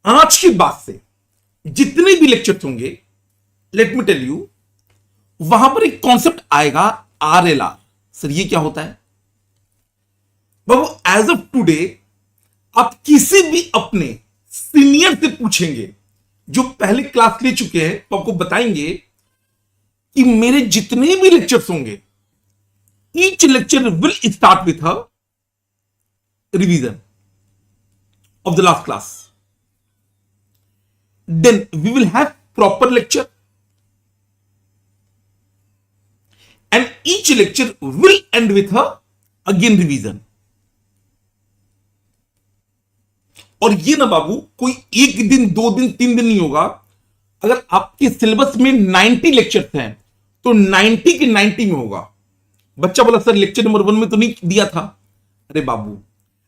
आज के बाद से जितने भी लेक्चर होंगे, लेट मी टेल यू, वहां पर एक कॉन्सेप्ट आएगा RLR। सर ये क्या होता है बाबू? एज ऑफ टुडे आप किसी भी अपने सीनियर से पूछेंगे जो पहले क्लास ले चुके हैं, तो आपको बताएंगे कि मेरे जितने भी लेक्चर्स होंगे, each lecture will start with a revision of the last class. Then we will have proper lecture, and each lecture will end with a again revision. और ये ना बाबू कोई एक दिन, 2 दिन, 3 दिन नहीं होगा। अगर आपके सिलेबस में 90 लेक्चर्स हैं तो 90 के 90 में होगा। बच्चा बोला सर लेक्चर नंबर 1 में तो नहीं दिया था। अरे बाबू,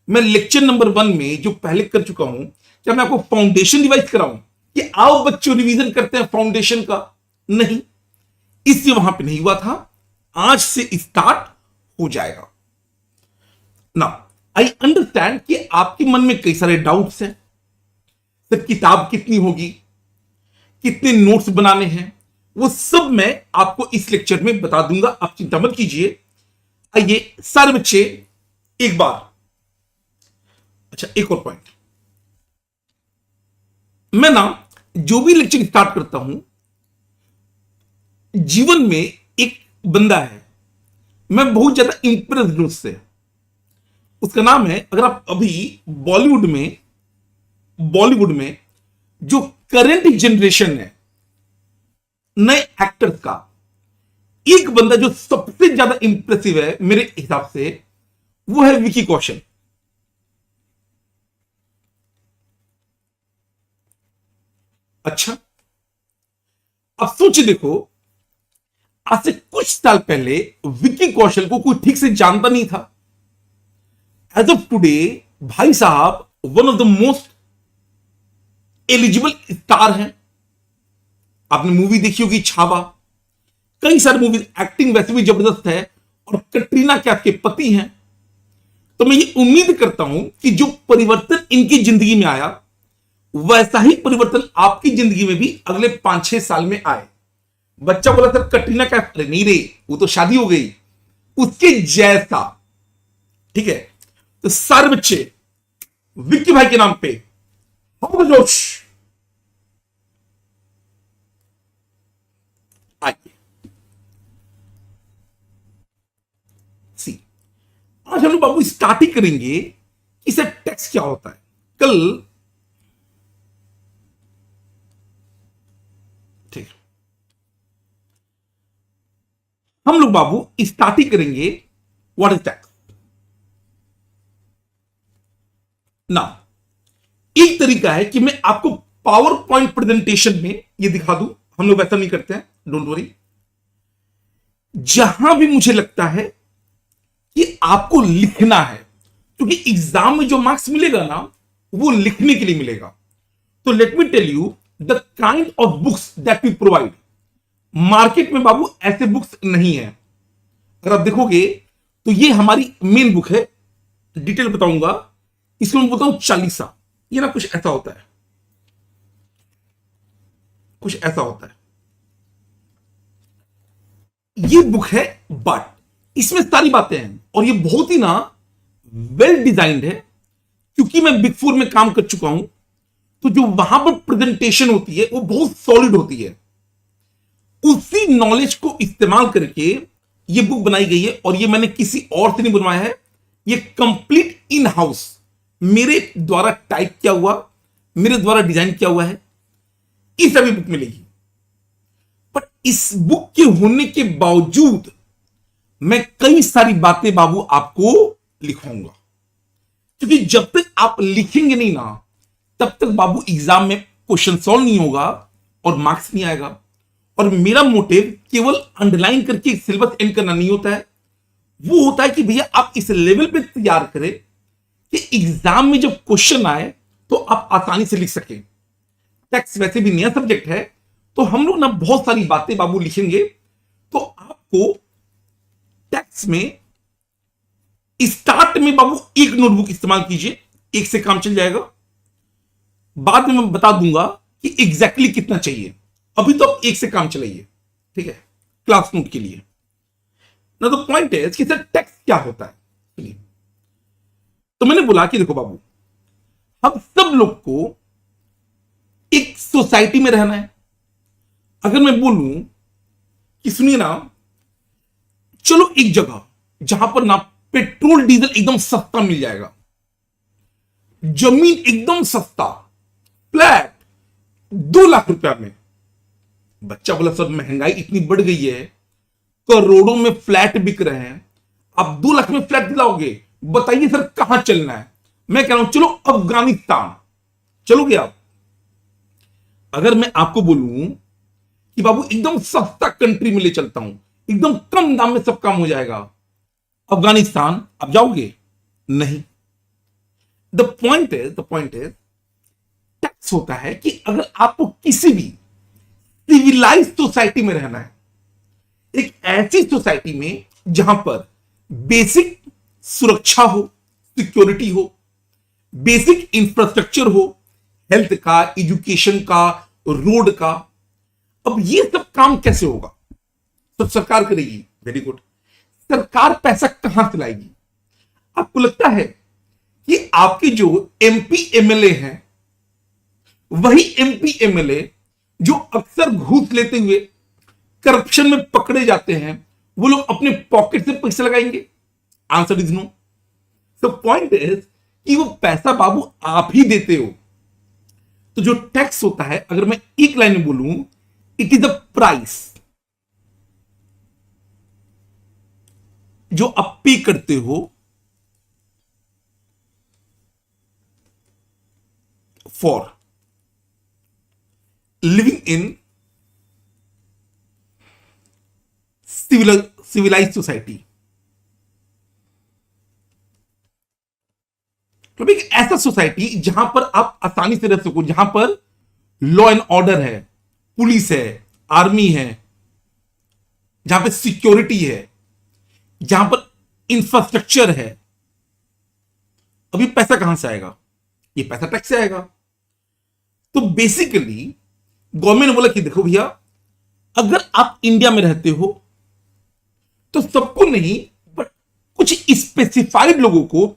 मैं लेक्चर नंबर 1 में जो पहले कर चुका हूं, क्या मैं आपको फाउंडेशन रिवाइज कराऊं कि आओ बच्चों रिवीजन करते हैं फाउंडेशन का? नहीं, इससे वहां पे नहीं हुआ था, आज से स्टार्ट हो जाएगा ना। आई अंडरस्टैंड कि आपके मन में कई सारे डाउट्स हैं। सर किताब कितनी होगी, कितने नोट्स बनाने हैं, वो सब मैं आपको इस लेक्चर में बता दूंगा, आप चिंता मत कीजिए। आइए सारे बच्चे एक बार, अच्छा एक और पॉइंट, मैं ना जो भी लेक्चर स्टार्ट करता हूं, जीवन में एक बंदा है, मैं बहुत ज्यादा इंप्रेस्ड उससे। उसका नाम है, अगर आप अभी बॉलीवुड में जो करंट जनरेशन है नए एक्टर्स का, एक बंदा जो सबसे ज्यादा इंप्रेसिव है मेरे हिसाब से, वो है विकी कौशल। अच्छा, अब सोचिए, देखो आज से कुछ साल पहले विकी कौशल को कोई ठीक से जानता नहीं था। एज ऑफ टुडे भाई साहब one of the most eligible star हैं। आपने मूवी देखी होगी छावा, कई सारी मूवी, एक्टिंग वैसे भी जबरदस्त है, और कटरीना कैफ के पति हैं। तो मैं ये उम्मीद करता हूं कि जो परिवर्तन इनकी जिंदगी में आया, वैसा ही परिवर्तन आपकी जिंदगी में भी अगले 5-6 साल में आए। बच्चा बोला सर कटरीना कैफ, अरे नहीं रे, वो तो शादी हो गई, उसके जैसा। ठीक है, तो सारे बच्चे विक्की भाई के नाम पे हम जोश आइए। सी, आज हम लोग बाबू स्टार्ट ही करेंगे कि सर टेक्स्ट क्या होता है। कल हम लोग बाबू स्टार्ट ही करेंगे व्हाट इज टेक्स्ट ना। एक तरीका है कि मैं आपको पावर पॉइंट प्रेजेंटेशन में ये दिखा दूं, हम लोग ऐसा नहीं करते हैं, डोंट वरी। जहां भी मुझे लगता है कि आपको लिखना है, क्योंकि एग्जाम में जो मार्क्स मिलेगा ना, वो लिखने के लिए मिलेगा। तो let me tell you the kind of books that we provide. Market में बाबू ऐसे बुक्स नहीं है। अगर आप देखोगे तो ये हमारी मेन बुक है, डिटेल बताऊंगा। इसको मैं बताऊं चालीसा, ये ना कुछ ऐसा होता है, कुछ ऐसा होता है। ये बुक है, बट इसमें सारी बातें हैं, और ये बहुत ही ना वेल डिजाइंड है। क्योंकि मैं बिग 4 में काम कर चुका हूं, तो जो वहां पर प्रेजेंटेशन होती है वो बहुत सॉलिड होती है। उसी नॉलेज को इस्तेमाल करके ये बुक बनाई गई है, और ये मैंने किसी और से नहीं बनवाया है, ये कंप्लीट इन हाउस मेरे द्वारा टाइप किया हुआ, मेरे द्वारा डिजाइन किया हुआ है। इस सभी बुक मिलेगी। बट इस बुक के होने के बावजूद मैं कई सारी बातें बाबू आपको लिखवाऊंगा, क्योंकि जब तक आप लिखेंगे नहीं ना, तब तक बाबू एग्जाम में क्वेश्चन सॉल्व नहीं होगा और मार्क्स नहीं आएगा। और मेरा मोटिव केवल अंडरलाइन करके सिलेबस एंड करना नहीं होता है, वो होता है कि भैया आप इस लेवल पे तैयार करें कि एग्जाम में जब क्वेश्चन आए तो आप आसानी से लिख सकें। टेक्स्ट वैसे भी नया सब्जेक्ट है, तो हम लोग ना बहुत सारी बातें बाबू लिखेंगे। तो आपको टेक्स्ट में स्टार्ट में बाबू एक नोटबुक इस्तेमाल कीजिए, एक से काम चल जाएगा। बाद में मैं बता दूंगा कि एग्जैक्टली कितना चाहिए। अभी तो आप एक से काम चलाइए, ठीक है, क्लास नोट के लिए ना। तो पॉइंट है कि सर टैक्स क्या होता है। चलिए, तो मैंने बोला कि देखो बाबू, हम सब लोग को एक सोसाइटी में रहना है। अगर मैं बोलूं कि सुनिए ना, चलो एक जगह जहां पर ना पेट्रोल डीजल एकदम सस्ता मिल जाएगा, जमीन एकदम सस्ता, फ्लैट 2 लाख रुपया में। बच्चा बोला सर महंगाई इतनी बढ़ गई है, करोड़ों में फ्लैट बिक रहे हैं, आप 2 लाख में फ्लैट दिलाओगे? बताइए सर कहां चलना है। मैं कह रहा हूं चलो अफगानिस्तान चलोगे आप। अगर मैं आपको बोलूं कि बाबू एकदम सस्ता कंट्री में ले चलता हूं, एकदम कम दाम में सब काम हो जाएगा, अफगानिस्तान, आप जाओगे? नहीं। द पॉइंट इज टैक्स होता है कि अगर आपको किसी भी सिविलाइज सोसाइटी में रहना है, एक ऐसी सोसाइटी में जहां पर बेसिक सुरक्षा हो, सिक्योरिटी हो, बेसिक इंफ्रास्ट्रक्चर हो, हेल्थ का, एजुकेशन का, रोड का। अब ये सब काम कैसे होगा? सब सरकार करेगी। Very good. सरकार पैसा कहां से लाएगी? आपको लगता है कि आपके जो एमपी एमएलए हैं, वही एमपी एमएलए जो अक्सर घूस लेते हुए करप्शन में पकड़े जाते हैं, वो लोग अपने पॉकेट से पैसे लगाएंगे? Answer is no. तो पॉइंट इज कि वो पैसा बाबू आप ही देते हो। तो जो टैक्स होता है, अगर मैं एक लाइन में बोलूं, इट इज द प्राइस जो आप पे करते हो for living in civilise society. तो एक ऐसा सोसाइटी जहां पर आप आसानी से रह सको, जहां पर लॉ एंड ऑर्डर है, पुलिस है, आर्मी है, जहां पर सिक्योरिटी है, जहां पर इंफ्रास्ट्रक्चर है। अभी पैसा कहां से आएगा? ये पैसा टैक्स से आएगा। तो बेसिकली गवर्नमेंट ने बोला कि देखो भैया, अगर आप इंडिया में रहते हो तो सबको नहीं, बट कुछ स्पेसिफाइड लोगों को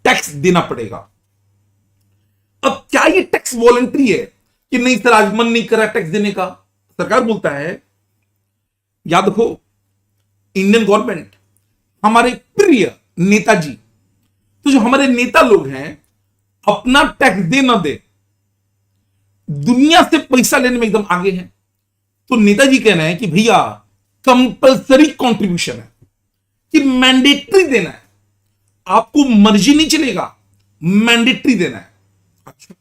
टैक्स देना पड़ेगा। अब क्या ये टैक्स वॉलंटरी है कि नहीं सर आज मन नहीं करा टैक्स देने का? सरकार बोलता है, याद रखो, इंडियन गवर्नमेंट, हमारे प्रिय नेताजी, तो जो हमारे नेता लोग हैं, अपना टैक्स दे ना दे, दुनिया से पैसा लेने में एकदम आगे हैं। तो नेताजी कहना है कि भैया कंपल्सरी कंट्रीब्यूशन है, कि मैंडेटरी देना है, आपको मर्जी नहीं चलेगा, मैंडेटरी देना है। अच्छा,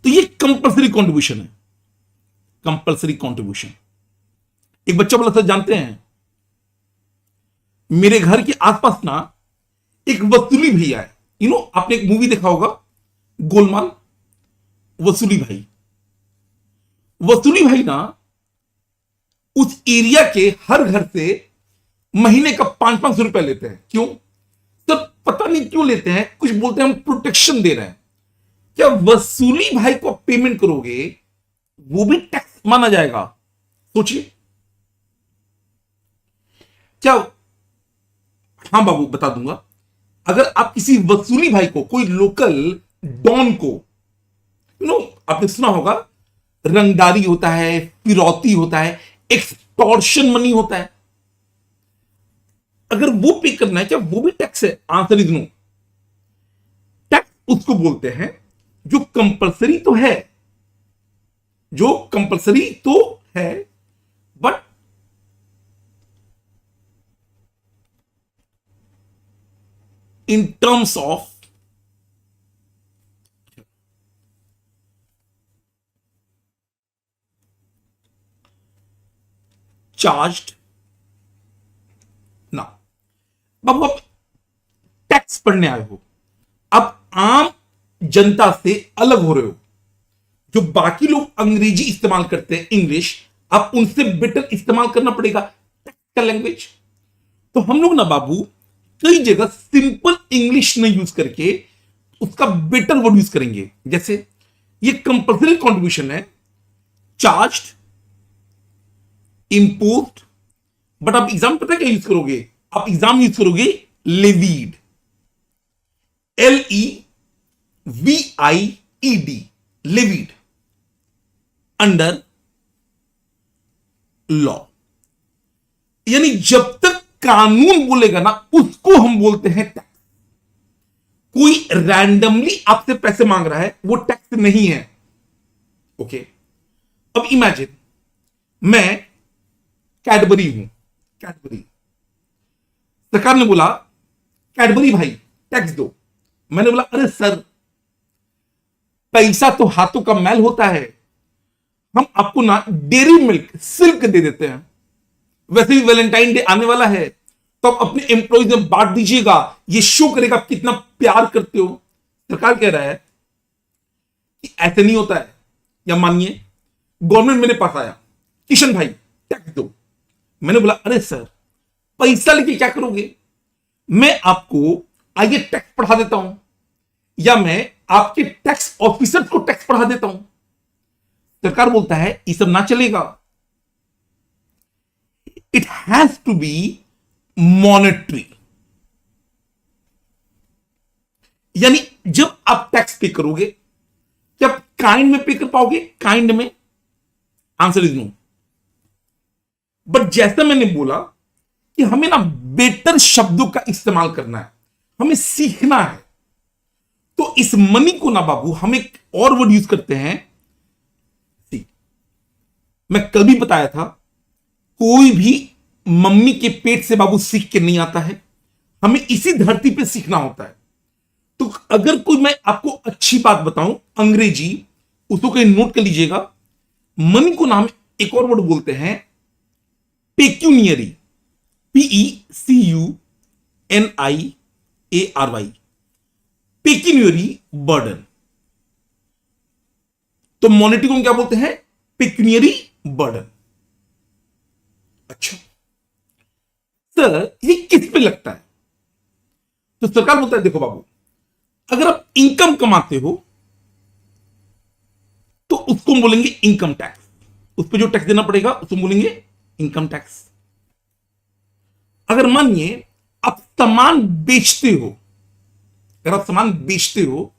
तो ये कंपल्सरी कंट्रीब्यूशन है। Compulsory contribution. एक बच्चा बोला सर जानते हैं, मेरे घर के आसपास ना एक वसूली भैया है। आपने एक मूवी देखा होगा गोलमाल, वसूली भाई। वसूली भाई ना उस एरिया के हर घर से महीने का 500-500 रुपया लेते हैं। क्यों? तो पता नहीं क्यों लेते हैं, कुछ बोलते हैं हम प्रोटेक्शन दे रहे हैं। क्या वसूली भाई को पेमेंट करोगे वो भी टैक्स माना जाएगा? सोचिए। क्या? हां बाबू बता दूंगा। अगर आप किसी वसूली भाई को, कोई लोकल डॉन को, आपने सुना होगा रंगदारी होता है, फिरौती होता है, एक्सटॉर्शन मनी होता है, अगर वो पे करना है, क्या वो भी टैक्स है? Answer is no. टैक्स उसको बोलते हैं जो कंपल्सरी तो है, जो कंपल्सरी तो है, but in terms of charged ना। बाबू आप टैक्स पढ़ने आए हो, आप आम जनता से अलग हो रहे हो। जो बाकी लोग अंग्रेजी इस्तेमाल करते हैं, इंग्लिश, आप उनसे बेटर इस्तेमाल करना पड़ेगा टैक्स का लैंग्वेज। तो हम लोग ना बाबू कई जगह सिंपल इंग्लिश नहीं यूज करके उसका बेटर वर्ड यूज करेंगे। जैसे ये कंपल्सरी कंट्रीब्यूशन है, चार्ज्ड, इम्पोज्ड, बट आप एग्जाम पता क्या यूज करोगे? आप एग्जाम यूज करोगे levied, LEVIED, levied, under law. यानी जब तक कानून बोलेगा ना, उसको हम बोलते हैं टैक्स। कोई रैंडमली आपसे पैसे मांग रहा है, वो टैक्स नहीं है। ओके, अब इमेजिन मैं कैडबरी हूं, कैडबरी, सरकार ने बोला कैडबरी भाई टैक्स दो। मैंने बोला अरे सर, पैसा तो हाथों का मैल होता है, हम आपको ना डेयरी मिल्क, सिल्क दे देते हैं। वैसे भी वैलेंटाइन डे आने वाला है, तो आप अपने एम्प्लॉइज में बांट दीजिएगा, ये शो करेगा आप कितना प्यार करते हो। सरकार कह रहा है कि ऐसे नहीं होता है। या मानिए गवर्नमेंट मेरे पास आया, किशन भाई टैक्स दो। मैंने बोला अरे सर, पैसा लेके क्या करोगे? मैं आपको आइए टैक्स पढ़ा देता हूं, या मैं आपके टैक्स ऑफिसर को टैक्स पढ़ा देता हूं। सरकार बोलता है ये सब ना चलेगा, it has to be monetary. यानी जब आप टैक्स पे करोगे, क्या आप काइंड में पे कर पाओगे? काइंड में आंसर इज नो। बट जैसा मैंने बोला कि हमें ना बेटर शब्दों का इस्तेमाल करना है, हमें सीखना है, तो इस मनी को ना बाबू हम एक और वर्ड यूज करते हैं। मैं कल भी बताया था, कोई भी मम्मी के पेट से बाबू सीख के नहीं आता है, हमें इसी धरती पे सीखना होता है। तो अगर कोई मैं आपको अच्छी बात बताऊं अंग्रेजी, उसको कहीं नोट कर लीजिएगा। मनी को नाम एक और वर्ड बोलते हैं पेक्यूनियरी, PECUNIARY, पेक्यूनियरी बर्डन। तो मॉनेटरी को हम क्या बोलते हैं? पेक्यूनियरी बर्डन। अच्छा सर, ये किस पे लगता है? तो सरकार बोलता है देखो बाबू, अगर आप इनकम कमाते हो तो उसको बोलेंगे इनकम टैक्स, उस पर जो टैक्स देना पड़ेगा उसको बोलेंगे इनकम टैक्स। अगर मानिए आप सामान बेचते हो, अगर आप सामान बेचते हो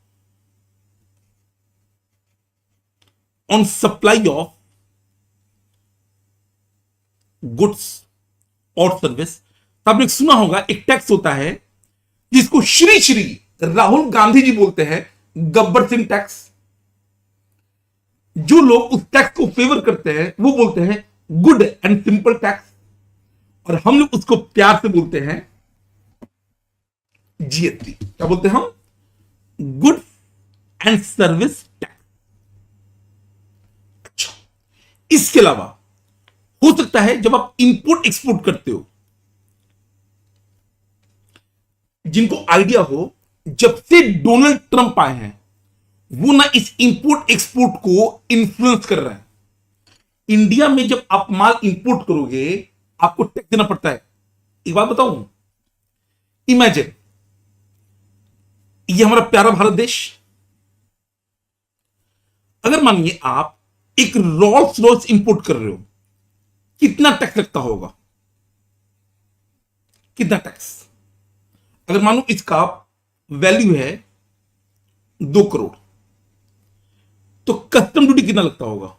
ऑन सप्लाई ऑफ गुड्स और सर्विस, तो आपने सुना होगा एक टैक्स होता है जिसको श्री श्री राहुल गांधी जी बोलते हैं गब्बर सिंह टैक्स। जो लोग उस टैक्स को फेवर करते हैं वो बोलते हैं गुड एंड सिंपल टैक्स, और हम लोग उसको प्यार से बोलते हैं GST। क्या बोलते हैं हम? Good and service tax. अच्छा, इसके अलावा हो सकता है जब आप इंपोर्ट एक्सपोर्ट करते हो, जिनको आइडिया हो, जब से डोनाल्ड ट्रंप आए हैं वो ना इस इंपोर्ट एक्सपोर्ट को इन्फ्लुएंस कर रहे हैं। इंडिया में जब आप माल इंपोर्ट करोगे आपको टैक्स देना पड़ता है। एक बात बताऊं, इमेजिन ये हमारा प्यारा भारत देश, अगर मानिए आप एक रोल्स रॉयस इंपोर्ट कर रहे हो, कितना टैक्स लगता होगा? कितना टैक्स? अगर मानो इसका वैल्यू है 2 करोड़, तो कस्टम ड्यूटी कितना लगता होगा?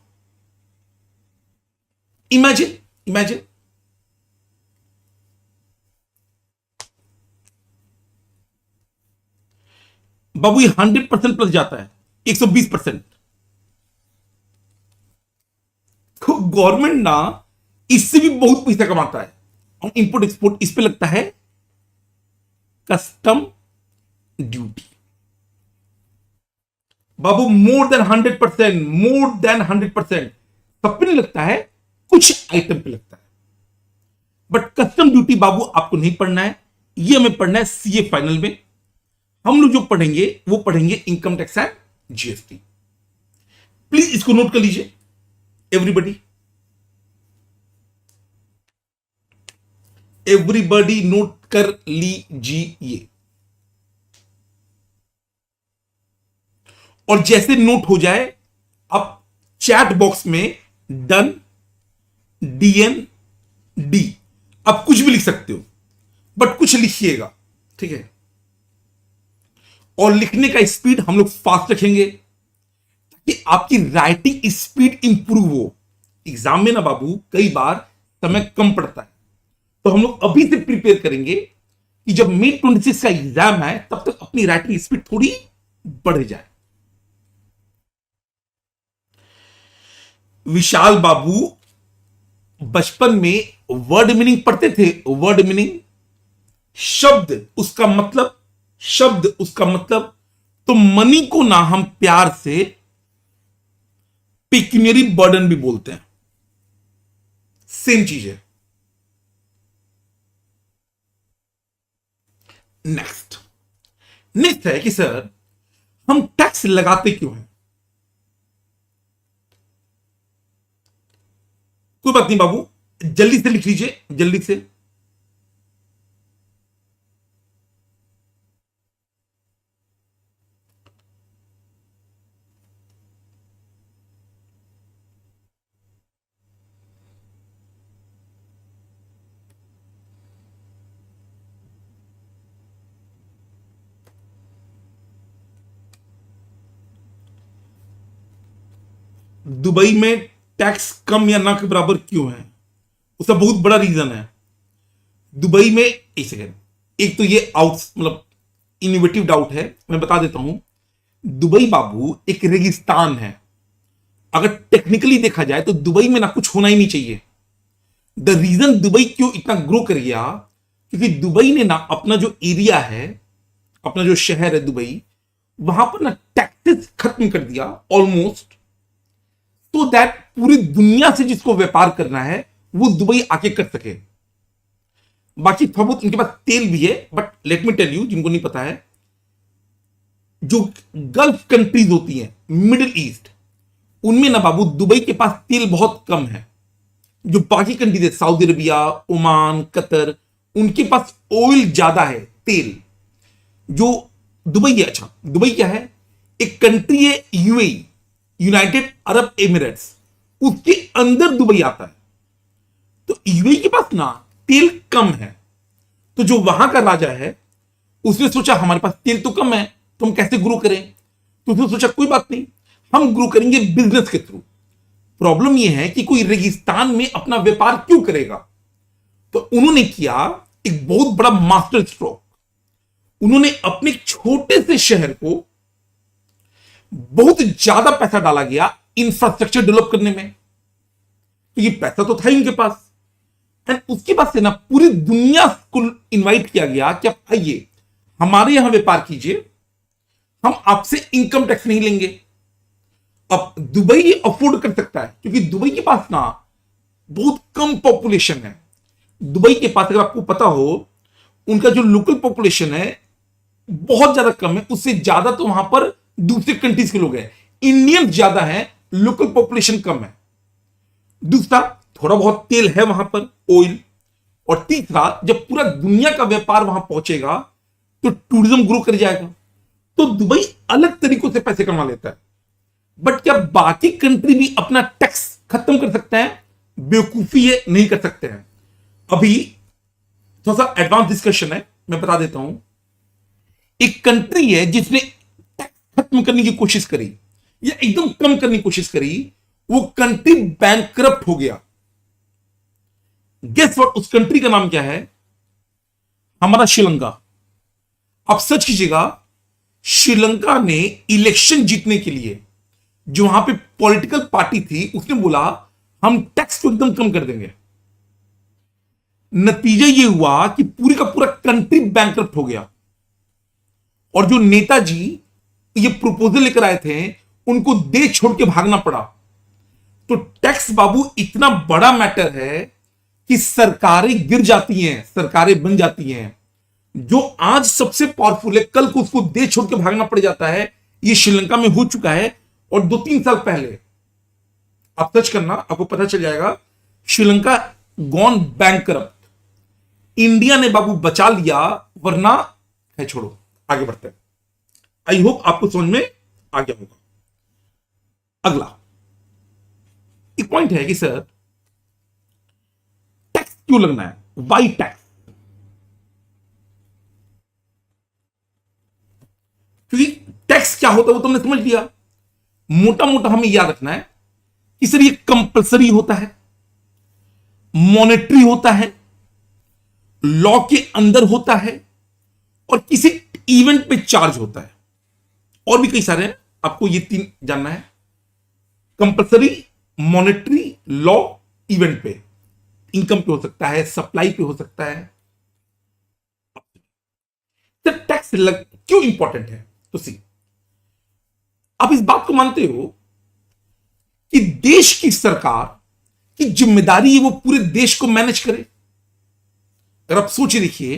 इमेजिन इमेजिन बाबू, ये 100% प्लस जाता है, 120%। तो गवर्नमेंट ना इससे भी बहुत पैसा कमाता है और इंपोर्ट एक्सपोर्ट, इस पे लगता है कस्टम ड्यूटी। बाबू मोर देन 100%, मोर देन 100%। सब पे नहीं लगता है, कुछ आइटम पे लगता है। बट कस्टम ड्यूटी बाबू आपको नहीं पढ़ना है, ये हमें पढ़ना है CA फाइनल में। हम लोग जो पढ़ेंगे वो पढ़ेंगे income tax and GST। Please इसको नोट कर लीजिए एवरीबडी, एवरीबडी नोट कर लीजिए। और जैसे नोट हो जाए आप चैट बॉक्स में डन, डीएन, डी, आप कुछ भी लिख सकते हो, बट कुछ लिखिएगा, ठीक है। और लिखने का स्पीड हम लोग फास्ट रखेंगे ताकि आपकी राइटिंग स्पीड इंप्रूव हो। एग्जाम में ना बाबू कई बार समय कम पड़ता है, तो हम लोग अभी से प्रिपेयर करेंगे कि जब May 26 का एग्जाम है तब तक अपनी राइटिंग स्पीड थोड़ी बढ़ जाए। विशाल बाबू बचपन में वर्ड मीनिंग पढ़ते थे। वर्ड मीनिंग, शब्द उसका मतलब। तो मनी को ना हम प्यार से पिक्यूनियरी बर्डन भी बोलते हैं, सेम चीज है। नेक्स्ट है कि सर हम टैक्स लगाते क्यों हैं? कोई बात नहीं बाबू, जल्दी से लिख लीजिए, जल्दी से। दुबई में टैक्स कम या ना के बराबर क्यों है? उसका बहुत बड़ा रीजन है। दुबई में, एक सेकेंड, एक तो ये मतलब इनोवेटिव डाउट है, मैं बता देता हूं। दुबई बाबू एक रेगिस्तान है। अगर टेक्निकली देखा जाए तो दुबई में ना कुछ होना ही नहीं चाहिए। द रीजन दुबई क्यों इतना ग्रो कर गया, क्योंकि दुबई ने ना अपना जो एरिया है, अपना जो शहर है दुबई, वहां पर ना टैक्सेस खत्म कर दिया ऑलमोस्ट, तो दैट पूरी दुनिया से जिसको व्यापार करना है वो दुबई आके कर सके। बाकी थोड़ा बहुत उनके पास तेल भी है, but let me tell you, जिनको नहीं पता है, जो गल्फ कंट्रीज होती हैं, मिडिल ईस्ट, उनमें ना बाबू दुबई के पास तेल बहुत कम है। जो बाकी कंट्रीज है, सऊदी अरबिया, ओमान, कतर, उनके पास ऑयल ज्यादा है, तेल। जो दुबई है, अच्छा दुबई क्या है? एक कंट्री है यूएई, यूनाइटेड अरब एमिरेट्स, उसके अंदर दुबई आता है। तो यूएई के पास ना तेल कम है, तो जो वहां का राजा है उसने सोचा हमारे पास तेल तो कम है, तो हम कैसे ग्रो करें? तो उसने सोचा कोई बात नहीं, हम ग्रो करेंगे बिजनेस के थ्रू। प्रॉब्लम यह है कि कोई रेगिस्तान में अपना व्यापार क्यों करेगा? तो उन्होंने किया एक बहुत बड़ा मास्टर स्ट्रोक। उन्होंने अपने छोटे से शहर को बहुत ज्यादा पैसा डाला गया इंफ्रास्ट्रक्चर डेवलप करने में, क्योंकि पैसा तो था ही उनके पास। एंड उसके बाद से ना पूरी दुनिया को इनवाइट किया गया कि आप आइए हमारे यहां व्यापार कीजिए, हम आपसे इनकम टैक्स नहीं लेंगे। अब दुबई ये अफोर्ड कर सकता है, क्योंकि दुबई के पास ना बहुत कम पॉपुलेशन है। दुबई के पास, अगर आपको पता हो, उनका जो लोकल पॉपुलेशन है बहुत ज्यादा कम है। उससे ज्यादा तो वहां पर दूसरे कंट्रीज के लोग हैं। इंडियन ज्यादा है, लोकल पॉपुलेशन कम है। दूसरा, थोड़ा बहुत तेल है वहां पर, ऑयल। और तीसरा, जब पूरा दुनिया का व्यापार वहां पहुंचेगा तो टूरिज्म ग्रो कर जाएगा। तो दुबई अलग तरीकों से पैसे कमा लेता है। बट क्या बाकी कंट्री भी अपना टैक्स खत्म कर सकते हैं? बेवकूफी है, नहीं कर सकते हैं। अभी थोड़ा सा एडवांस डिस्कशन है, मैं बता देता हूं। एक कंट्री है जिसने टैक्स खत्म करने की कोशिश करी या एकदम कम करने की कोशिश करी, वो कंट्री बैंकरप्ट हो गया। गेस व्हाट, उस कंट्री का नाम क्या है? हमारा श्रीलंका। आप सर्च कीजिएगा, श्रीलंका ने इलेक्शन जीतने के लिए, जो वहां पे पॉलिटिकल पार्टी थी, उसने बोला हम टैक्स को एकदम कम कर देंगे। नतीजा यह हुआ कि पूरी का पूरा कंट्री बैंकरप्ट हो गया। और जो नेताजी ये प्रपोजल लेकर आए थे, उनको देश छोड़ के भागना पड़ा। तो टैक्स बाबू इतना बड़ा मैटर है कि सरकारें गिर जाती हैं, सरकारें बन जाती हैं। जो आज सबसे पावरफुल है, कल को उसको देश छोड़ के भागना पड़ जाता है। ये श्रीलंका में हो चुका है। और 2-3 साल पहले आप सर्च करना, आपको पता चल जाएगा, श्रीलंका गॉन बैंकरप्ट। इंडिया ने बाबू बचा लिया, वरना है, छोड़ो, आगे बढ़ते हैं। आई होप आपको समझ में आ गया होगा। अगला एक पॉइंट है कि सर टैक्स क्यों लगना है, वाई टैक्स? क्योंकि टैक्स क्या होता है वो तुमने समझ लिया। मोटा मोटा हमें याद रखना है कि सर ये कंपल्सरी होता है, मॉनेटरी होता है, लॉ के अंदर होता है, और किसी इवेंट पे चार्ज होता है। और भी कई सारे हैं, आपको ये तीन जानना है। कंपल्सरी, मॉनेटरी, लॉ, इवेंट पे। इनकम पे हो सकता है, सप्लाई पे हो सकता है। तो टैक्स क्यों इंपॉर्टेंट है? तो सी, आप इस बात को मानते हो कि देश की सरकार की जिम्मेदारी है वो पूरे देश को मैनेज करे। अगर आप सोच देखिए,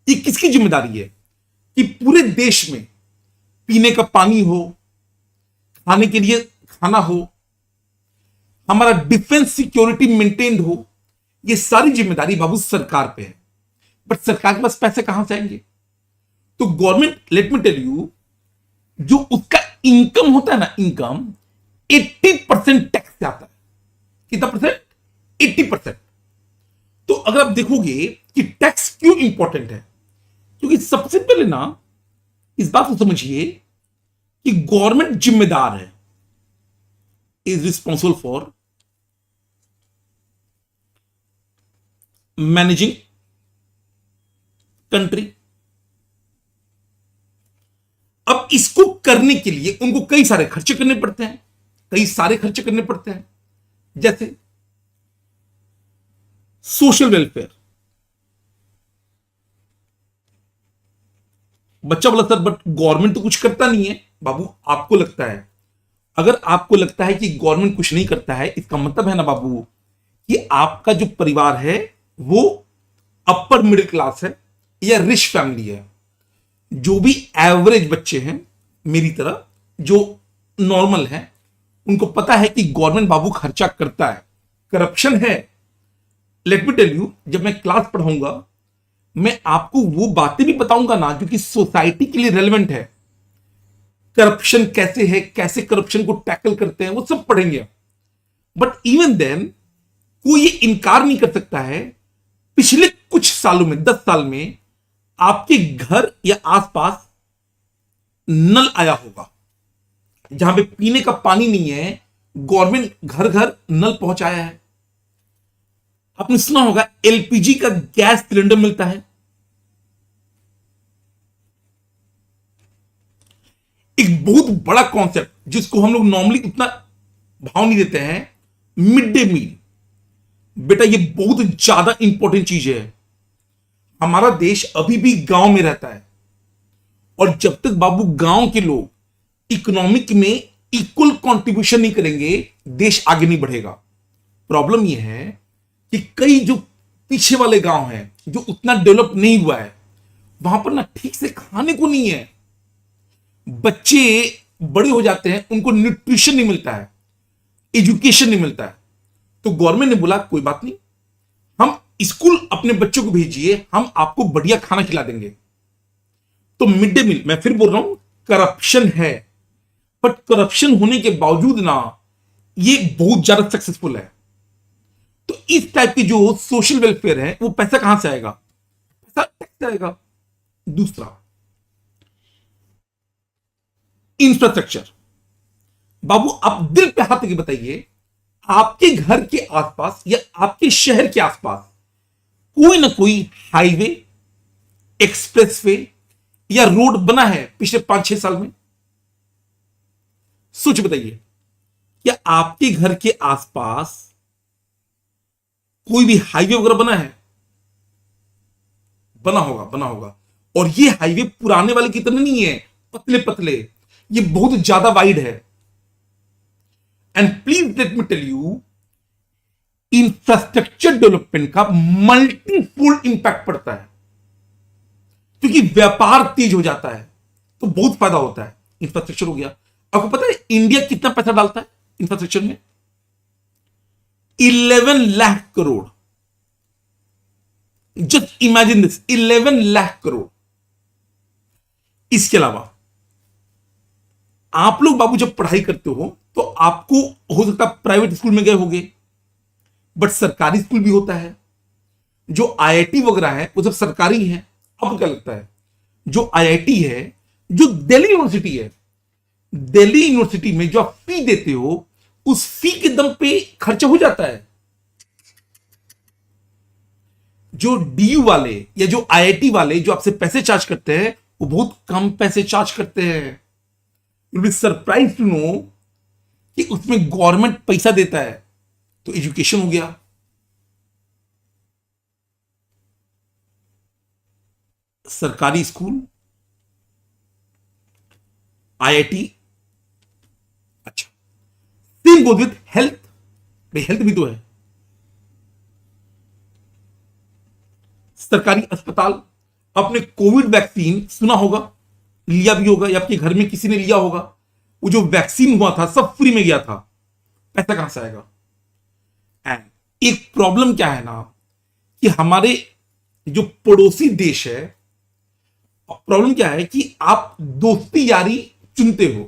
ये किसकी जिम्मेदारी है कि पूरे देश में पीने का पानी हो, खाने के लिए खाना हो, हमारा डिफेंस सिक्योरिटी मेंटेन हो। ये सारी जिम्मेदारी बाबू सरकार पे है। बट सरकार के पास पैसे कहां से आएंगे? तो government, let me tell you, जो उसका इनकम होता है ना, इनकम 80% टैक्स से आता है। कितना परसेंट? 80%। तो अगर आप देखोगे कि टैक्स क्यों इंपॉर्टेंट है, क्योंकि सबसे पहले ना इस बात को समझिए कि गवर्नमेंट जिम्मेदार है, is responsible for managing country. अब इसको करने के लिए उनको कई सारे खर्चे करने पड़ते हैं, कई सारे खर्चे करने पड़ते हैं, जैसे सोशल वेलफेयर। बच्चा बोला सर बट गवर्नमेंट तो कुछ करता नहीं है। बाबू आपको लगता है, अगर आपको लगता है कि गवर्नमेंट कुछ नहीं करता है, इसका मतलब है ना बाबू कि आपका जो परिवार है वो अपर मिडिल क्लास है या रिच फैमिली है। जो भी एवरेज बच्चे हैं मेरी तरह, जो नॉर्मल हैं, उनको पता है कि गवर्नमेंट बाबू खर्चा करता है, करप्शन है। लेट मी टेल यू, जब मैं क्लास पढ़ाऊंगा मैं आपको वो बातें भी बताऊंगा ना जो कि सोसाइटी के लिए रेलेवेंट है। करप्शन कैसे है, कैसे करप्शन को टैकल करते हैं, वो सब पढ़ेंगे। बट इवन देन कोई ये इनकार नहीं कर सकता है, पिछले कुछ सालों में, 10 साल में आपके घर या आसपास नल आया होगा। जहां पे पीने का पानी नहीं है, गवर्नमेंट घर घर नल पहुंचाया है। आपने सुना होगा एलपीजी का गैस सिलेंडर मिलता है। एक बहुत बड़ा कॉन्सेप्ट जिसको हम लोग नॉर्मली उतना भाव नहीं देते हैं, मिड डे मील। बेटा ये बहुत ज्यादा इंपॉर्टेंट चीज है। हमारा देश अभी भी गांव में रहता है, और जब तक बाबू गांव के लोग इकोनॉमिक में इक्वल कंट्रीब्यूशन नहीं करेंगे, देश आगे नहीं बढ़ेगा। प्रॉब्लम यह है कि कई जो पीछे वाले गांव हैं, जो उतना डेवलप नहीं हुआ है, वहां पर ना ठीक से खाने को नहीं है। बच्चे बड़े हो जाते हैं, उनको न्यूट्रिशन नहीं मिलता है, एजुकेशन नहीं मिलता है। तो गवर्नमेंट ने बोला कोई बात नहीं, हम स्कूल अपने बच्चों को भेजिए, हम आपको बढ़िया खाना खिला देंगे। तो मिड डे मील, मैं फिर बोल रहा हूं, करप्शन है, बट करप्शन होने के बावजूद ना ये बहुत ज्यादा सक्सेसफुल है। तो इस टाइप की जो सोशल वेलफेयर है, वो पैसा कहां से आएगा? पैसा टैक्स से आएगा। दूसरा, इंफ्रास्ट्रक्चर। बाबू आप दिल पे हाथ के बताइए, आपके घर के आसपास या आपके शहर के आसपास कोई ना कोई हाईवे, एक्सप्रेसवे या रोड बना है पिछले 5-6 साल में? सोच बताइए, क्या आपके घर के आसपास कोई भी हाईवे वगैरह बना है? बना होगा, बना होगा। और ये हाईवे पुराने वाले की तरह नहीं है पतले पतले, ये बहुत ज्यादा वाइड है। And please let me tell you, infrastructure development का मल्टीफोल्ड इंपैक्ट पड़ता है, क्योंकि व्यापार तेज हो जाता है तो बहुत फायदा होता है। इंफ्रास्ट्रक्चर हो गया। आपको पता है इंडिया कितना पैसा डालता है इंफ्रास्ट्रक्चर में? 11 lakh crore. Just imagine this, 11 lakh crore. इसके अलावा आप लोग बाबू जब पढ़ाई करते हो तो आपको हो सकता है प्राइवेट स्कूल में गए होंगे, बट सरकारी स्कूल भी होता है। जो आईआईटी वगैरह है वो सब सरकारी है। आपको क्या लगता है, जो आईआईटी है, जो दिल्ली यूनिवर्सिटी है, दिल्ली यूनिवर्सिटी में जो आप फी देते हो, उस फी के दम पे खर्चा हो जाता है? जो डीयू वाले या जो आईआईटी वाले जो आपसे पैसे चार्ज करते हैं, वो बहुत कम पैसे चार्ज करते हैं। You will be surprise to know कि उसमें गवर्नमेंट पैसा देता है। तो एजुकेशन हो गया। सरकारी स्कूल, आईआईटी, अच्छा। Same goes with health. भाई हेल्थ भी तो है। सरकारी अस्पताल, आपने कोविड वैक्सीन सुना होगा, लिया भी होगा या आपके घर में किसी ने लिया होगा। वो जो वैक्सीन हुआ था सब फ्री में गया था। पैसा कहां से आएगा? एंड एक प्रॉब्लम क्या है ना, कि हमारे जो पड़ोसी देश है, प्रॉब्लम क्या है कि आप दोस्ती यारी चुनते हो,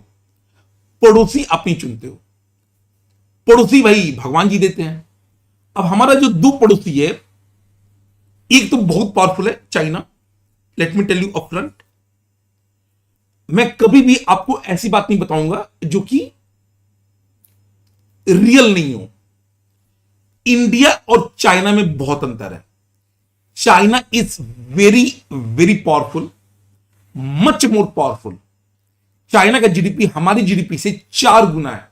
पड़ोसी आप नहीं चुनते हो। पड़ोसी भाई भगवान जी देते हैं। अब हमारा जो दो पड़ोसी है, एक तो बहुत पावरफुल है, China. Let me tell you upfront, मैं कभी भी आपको ऐसी बात नहीं बताऊंगा जो कि रियल नहीं हो। इंडिया और चाइना में बहुत अंतर है। China is very very powerful, much more powerful. China का जीडीपी हमारी जीडीपी से 4 गुना है।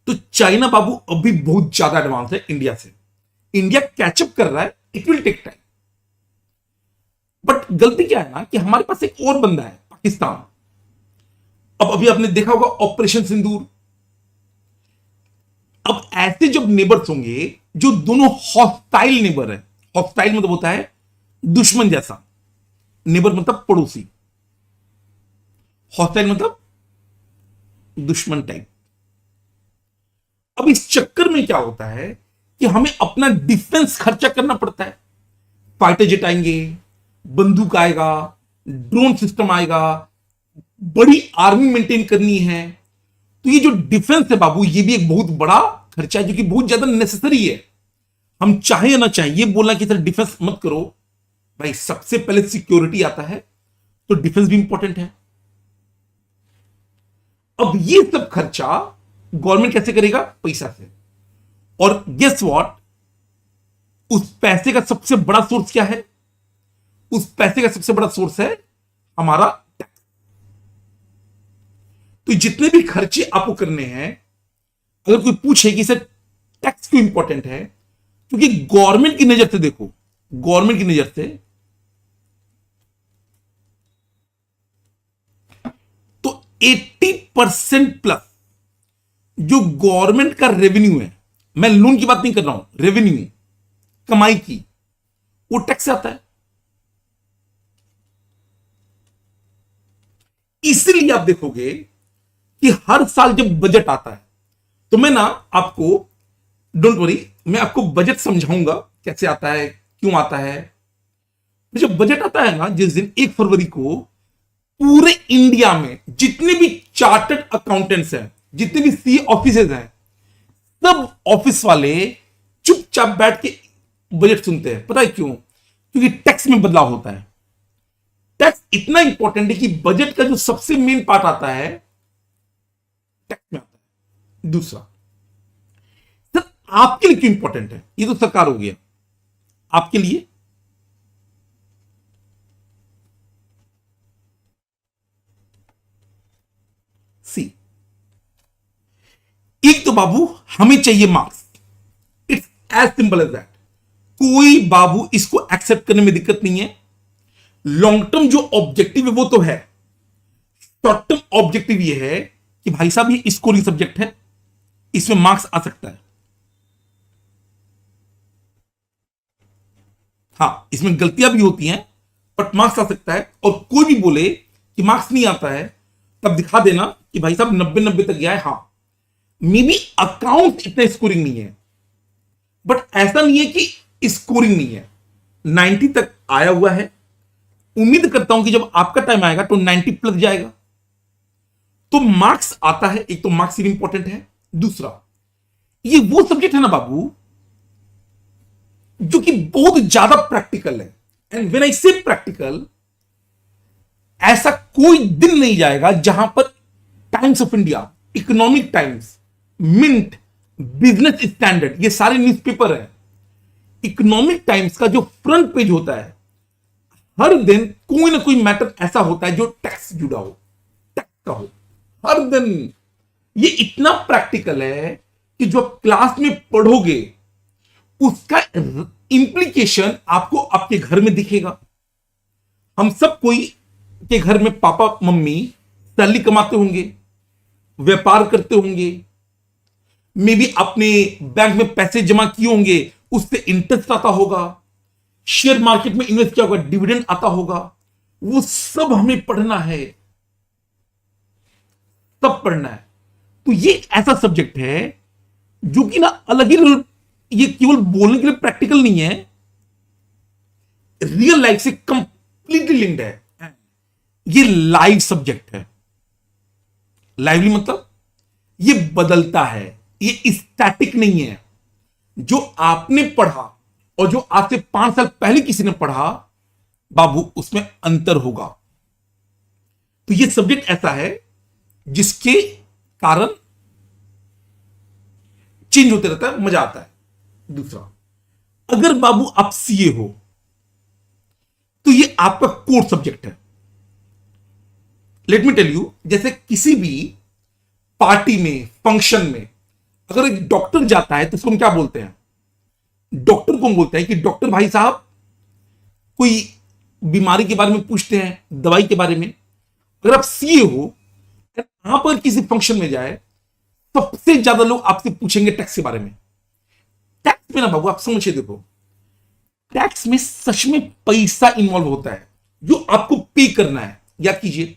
तो चाइना बाबू अभी बहुत ज्यादा एडवांस है इंडिया से। इंडिया कैचअप कर रहा है, it will take time. But गलती क्या है ना, कि हमारे पास एक और बंदा है, पाकिस्तान। अब अभी आपने देखा होगा ऑपरेशन सिंदूर। अब ऐसे जब नेबर्स होंगे जो दोनों हॉस्टाइल नेबर है, हॉस्टाइल मतलब होता है दुश्मन जैसा, नेबर मतलब पड़ोसी, हॉस्टाइल मतलब दुश्मन टाइप। अब इस चक्कर में क्या होता है कि हमें अपना डिफेंस खर्चा करना पड़ता है। फाइटर जेट आएंगे, बंदूक आएगा, ड्रोन सिस्टम आएगा, बड़ी आर्मी मेंटेन करनी है। तो ये जो डिफेंस है बाबू, ये भी एक बहुत बड़ा खर्चा है, जो कि बहुत ज्यादा नेसेसरी है। हम चाहे या ना चाहे, ये बोलना कि सर डिफेंस मत करो, भाई सबसे पहले सिक्योरिटी आता है, तो डिफेंस भी इंपॉर्टेंट है। अब ये सब खर्चा गवर्नमेंट कैसे करेगा? पैसा से। और गेस व्हाट, उस पैसे का सबसे बड़ा सोर्स क्या है? उस पैसे का सबसे बड़ा सोर्स है हमारा टैक्स। तो जितने भी खर्चे आपको करने हैं, अगर कोई पूछे कि सर टैक्स क्यों इंपॉर्टेंट है, क्योंकि गवर्नमेंट की नजर से देखो, गवर्नमेंट की नजर से तो 80% प्लस जो गवर्नमेंट का रेवेन्यू है, मैं लोन की बात नहीं कर रहा हूं, रेवेन्यू, कमाई की, वो टैक्स से आता है। इसलिए आप देखोगे कि हर साल जब बजट आता है, तो मैं ना आपको, डोंट वरी, मैं आपको बजट समझाऊंगा कैसे आता है, क्यों आता है। जब बजट आता है ना, जिस दिन 1 फरवरी को, पूरे इंडिया में जितने भी चार्टर्ड अकाउंटेंट्स हैं, जितने भी सी ऑफिसेज हैं, सब ऑफिस वाले चुपचाप बैठ के बजट सुनते हैं। पता है क्यों? क्योंकि टैक्स में बदलाव होता है। टैक्स इतना इंपॉर्टेंट है कि बजट का जो सबसे मेन पार्ट आता है, टैक्स में आता है। दूसरा, सर आपके लिए क्यों इंपॉर्टेंट है? ये तो सरकार हो गया, आपके लिए सी, एक तो बाबू हमें चाहिए marks. It's as simple as that. कोई बाबू इसको एक्सेप्ट करने में दिक्कत नहीं है। लॉन्ग टर्म जो ऑब्जेक्टिव है वो तो है, शॉर्ट टर्म ऑब्जेक्टिव ये है कि भाई साहब ये स्कोरिंग सब्जेक्ट है, इसमें मार्क्स आ सकता है। हां, इसमें गलतियां भी होती हैं, बट मार्क्स आ सकता है। और कोई भी बोले कि मार्क्स नहीं आता है, तब दिखा देना कि भाई साहब 90-90 तक गया है। हां, मे बी अकाउंट इतना स्कोरिंग नहीं है, बट ऐसा नहीं है कि स्कोरिंग नहीं है। 90 तक आया हुआ है। उम्मीद करता हूं कि जब आपका टाइम आएगा तो 90 प्लस जाएगा। तो मार्क्स आता है, एक तो मार्क्स इंपॉर्टेंट है, दूसरा ये वो सब्जेक्ट है ना बाबू जो कि बहुत ज्यादा प्रैक्टिकल है। एंड व्हेन आई से प्रैक्टिकल, ऐसा कोई दिन नहीं जाएगा जहां पर Times of India, Economic Times, Mint, Business Standard, ये सारे न्यूज़पेपर हैं, इकोनॉमिक टाइम्स का जो फ्रंट पेज होता है, हर दिन कोई ना कोई मैटर ऐसा होता है जो टैक्स जुड़ा हो, टैक्स का हो, हर दिन। ये इतना प्रैक्टिकल है कि जो आप क्लास में पढ़ोगे उसका इंप्लीकेशन आपको आपके घर में दिखेगा। हम सब कोई के घर में पापा मम्मी सैलरी कमाते होंगे, व्यापार करते होंगे, मे भी अपने बैंक में पैसे जमा किए होंगे, उससे इंटरेस्ट आता होगा, शेयर मार्केट में इन्वेस्ट किया होगा, डिविडेंड आता होगा। वो सब हमें पढ़ना है, सब पढ़ना है। तो ये ऐसा सब्जेक्ट है जो कि ना अलग ही, ये केवल बोलने के लिए प्रैक्टिकल नहीं है, रियल लाइफ से कंप्लीटली लिंक्ड है। ये लाइव सब्जेक्ट है। लाइवली मतलब ये बदलता है, ये स्टैटिक नहीं है। जो आपने पढ़ा और जो आज से 5 साल पहले किसी ने पढ़ा बाबू, उसमें अंतर होगा। तो ये सब्जेक्ट ऐसा है जिसके कारण चेंज होते रहता है, मजा आता है। दूसरा, अगर बाबू आप सीए हो तो ये आपका कोर सब्जेक्ट है। लेट मी टेल यू, जैसे किसी भी पार्टी में, फंक्शन में अगर एक डॉक्टर जाता है तो उसको हम क्या बोलते हैं? डॉक्टर को हम बोलते हैं कि डॉक्टर भाई साहब, कोई बीमारी के बारे में पूछते हैं, दवाई के बारे में। अगर आप सीए हो, आप अगर किसी फंक्शन में जाए, सबसे ज्यादा लोग आपसे पूछेंगे टैक्स के बारे में। टैक्स में ना बाबू, आप समझिए, देखो, टैक्स में सच में पैसा इन्वॉल्व होता है जो आपको पे करना है। याद कीजिए,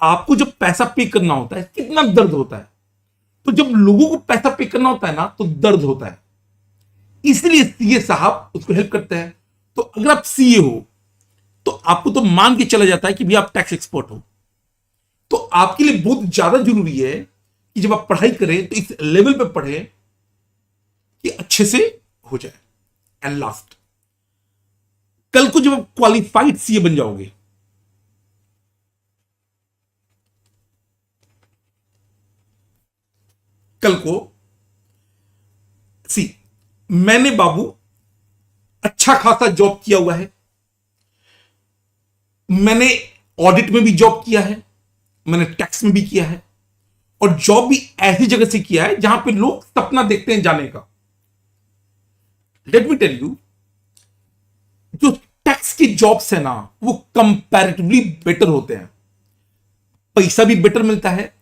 आपको जब पैसा पे करना होता है कितना दर्द होता है। तो जब लोगों को पैसा पे करना होता है ना, तो दर्द होता है, इसलिए सीए साहब उसको हेल्प करते हैं। तो अगर आप सीए हो तो आपको तो मान के चला जाता है कि भी आप टैक्स एक्सपर्ट हो। तो आपके लिए बहुत ज्यादा जरूरी है कि जब आप पढ़ाई करें तो इस लेवल पे पढ़ें कि अच्छे से हो जाए। एंड लास्ट, कल को जब आप क्वालिफाइड सीए बन जाओगे, कल को मैंने बाबू अच्छा खासा जॉब किया हुआ है, मैंने ऑडिट में भी जॉब किया है, मैंने टैक्स में भी किया है, और जॉब भी ऐसी जगह से किया है जहां पे लोग सपना देखते हैं जाने का। लेट मी टेल यू, जो टैक्स की जॉब्स है ना, वो कंपैरेटिवली बेटर होते हैं, पैसा भी बेटर मिलता है,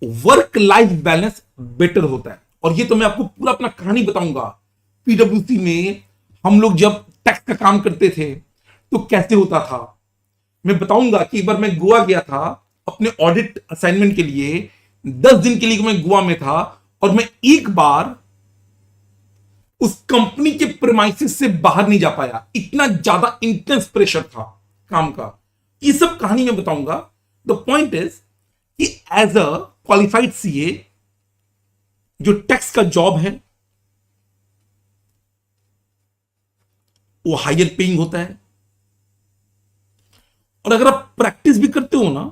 वर्क लाइफ बैलेंस बेटर होता है। और ये तो मैं आपको पूरा अपना कहानी बताऊंगा। पीडब्ल्यूसी में हम लोग जब टैक्स का काम करते थे तो कैसे होता था, मैं बताऊंगा। कि एक बार मैं गोवा गया था अपने ऑडिट असाइनमेंट के लिए, 10 दिन के लिए मैं गोवा में था, और मैं एक बार उस कंपनी के प्रेमाइसिस से बाहर नहीं जा पाया, इतना ज्यादा इंटेंस प्रेशर था काम का। ये सब कहानी मैं बताऊंगा। द पॉइंट इज कि एज अ क्वालिफाइड सीए, जो टैक्स का जॉब है वो हायर पेइंग होता है। और अगर आप प्रैक्टिस भी करते हो ना,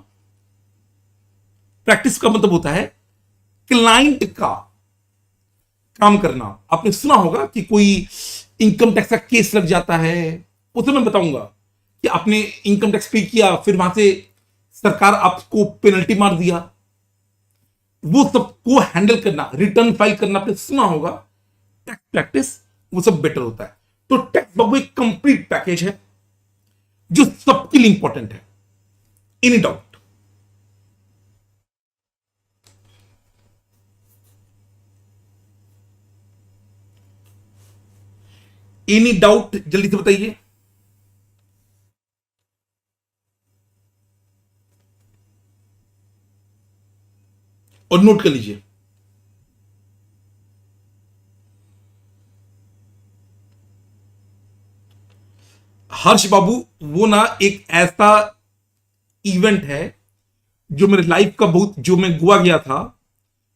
प्रैक्टिस का मतलब होता है क्लाइंट का काम करना। आपने सुना होगा कि कोई इनकम टैक्स का केस लग जाता है, उसे मैं बताऊंगा कि आपने इनकम टैक्स पे किया, फिर वहां से सरकार आपको पेनल्टी मार दिया, वो सबको हैंडल करना, रिटर्न फाइल करना आपने सुना होगा। टैक्स प्रैक्टिस वो सब बेटर होता है। तो टैक्स बाबू एक कंप्लीट पैकेज है जो सबके लिए इंपॉर्टेंट है। Any doubt? एनी डाउट जल्दी से बताइए। और नोट कर लीजिए। हर्ष बाबू, वो ना एक ऐसा इवेंट है जो मेरे लाइफ का बहुत, जो मैं गोवा गया था,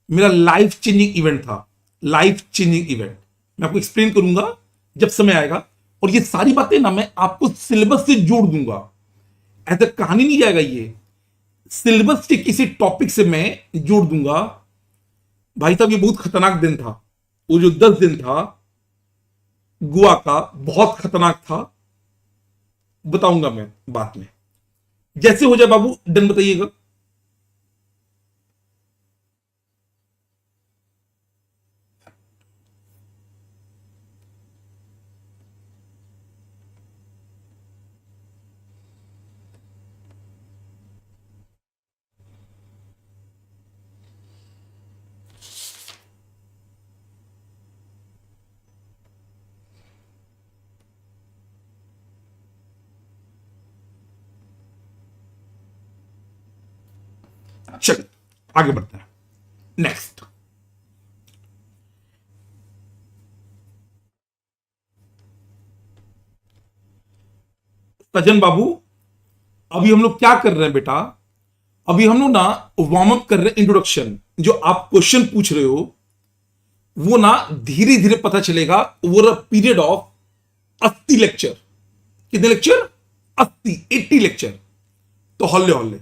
मेरा लाइफ चेंजिंग इवेंट था, लाइफ चेंजिंग इवेंट। मैं आपको एक्सप्लेन करूंगा जब समय आएगा, और ये सारी बातें ना मैं आपको सिलेबस से जोड़ दूंगा, ऐसा कहानी नहीं जाएगा, ये सिलेबस के किसी टॉपिक से मैं जोड़ दूंगा। भाई साहब, ये बहुत खतरनाक दिन था, वो जो 10 दिन था गोवा का, बहुत खतरनाक था, बताऊंगा मैं बाद में। जैसे हो जाए बाबू, डन बताइएगा। चलिए आगे बढ़ते हैं। नेक्स्ट, सजन बाबू, अभी हम लोग क्या कर रहे हैं बेटा, अभी हम लोग ना वार्म अप कर रहे हैं, इंट्रोडक्शन। जो आप क्वेश्चन पूछ रहे हो वो ना धीरे धीरे पता चलेगा over a period of 80 lecture. कितने लेक्चर? 80 लेक्चर। तो हौले हौले।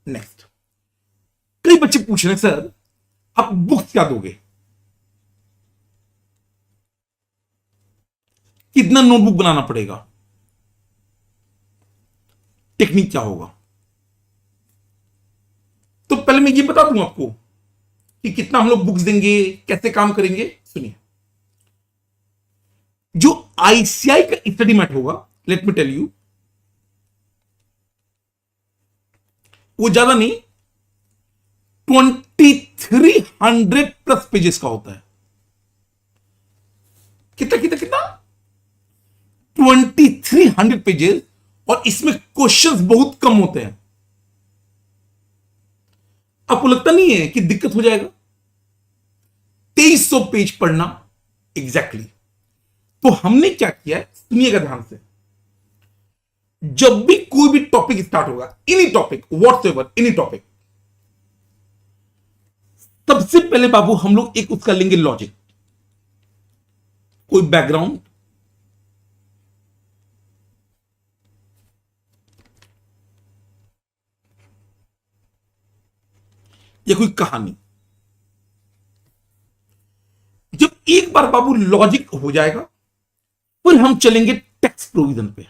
नेक्स्ट, कई बच्चे पूछ रहे हैं सर आप बुक्स क्या दोगे, कितना नोटबुक बनाना पड़ेगा, टेक्निक क्या होगा। तो पहले मैं ये बता दूं आपको कि कितना हम लोग बुक्स देंगे, कैसे काम करेंगे। सुनिए, जो आईसीआई का स्टडी मैट होगा, लेट मी टेल यू, वो ज्यादा नहीं, 2300 प्लस पेजेस का होता है। कितना कितना कितना? 2300 पेजेस, और इसमें क्वेश्चंस बहुत कम होते हैं। आपको लगता नहीं है कि दिक्कत हो जाएगा 2300 पेज पढ़ना? एग्जैक्टली तो हमने क्या किया है, सुनिएगा ध्यान से। जब भी कोई भी टॉपिक स्टार्ट होगा, any topic whatever, any topic, सबसे पहले बाबू हम लोग एक उसका लेंगे लॉजिक, कोई बैकग्राउंड, या कोई कहानी। जब एक बार बाबू लॉजिक हो जाएगा, फिर हम चलेंगे टेक्स्ट प्रोविजन पे,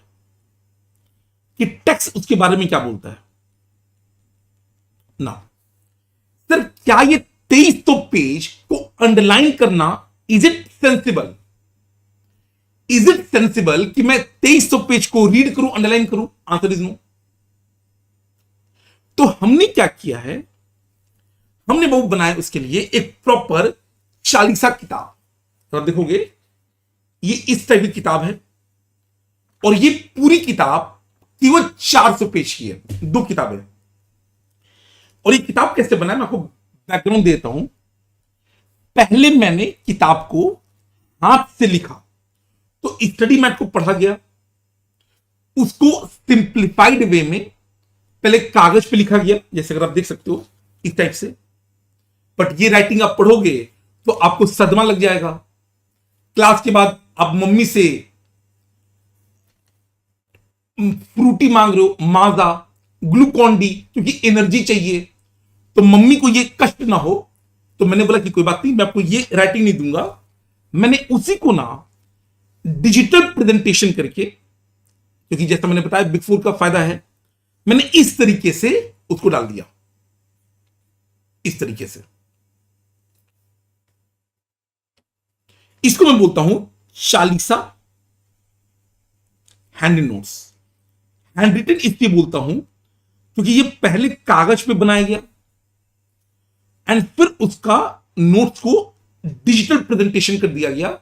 कि टेक्स्ट उसके बारे में क्या बोलता है ना। सर क्या ये 2300 पेज को अंडरलाइन करना, is it sensible? Is it sensible कि मैं 2300 पेज को रीड करूं, अंडरलाइन करूं? Answer is no. तो हमने क्या किया है, हमने वो बनाया उसके लिए एक प्रॉपर चालीसा किताब। तो आप देखोगे ये इस टाइप की किताब है, और ये पूरी किताब केवल 400 पेज की है, 2 किताबें। और ये किताब कैसे बना है, मैं आपको बैकग्राउंड देता हूं। पहले मैंने किताब को हाथ से लिखा, तो स्टडी मैट को पढ़ा गया, उसको सिंप्लीफाइड वे में पहले कागज पे लिखा गया, जैसे अगर आप देख सकते हो इस टाइप से। बट ये राइटिंग आप पढ़ोगे तो आपको सदमा लग जाएगा। क्लास के बाद आप मम्मी से फ्रूटी मांग रहे हो, माजा, ग्लूकॉन डी, क्योंकि एनर्जी चाहिए, तो मम्मी को ये कष्ट ना हो, तो मैंने बोला कि कोई बात नहीं, मैं आपको ये राइटिंग नहीं दूंगा। मैंने उसी को ना डिजिटल प्रेजेंटेशन करके, क्योंकि जैसा मैंने बताया बिग 4 का फायदा है, मैंने इस तरीके से उसको डाल दिया, इस तरीके से। इसको मैं बोलता हूं चालीसा हैंड नोट्स। हैंड रिटन इसलिए बोलता हूं क्योंकि ये पहले कागज पे बनाया गया, एंड फिर उसका नोट्स को डिजिटल प्रेजेंटेशन कर दिया गया,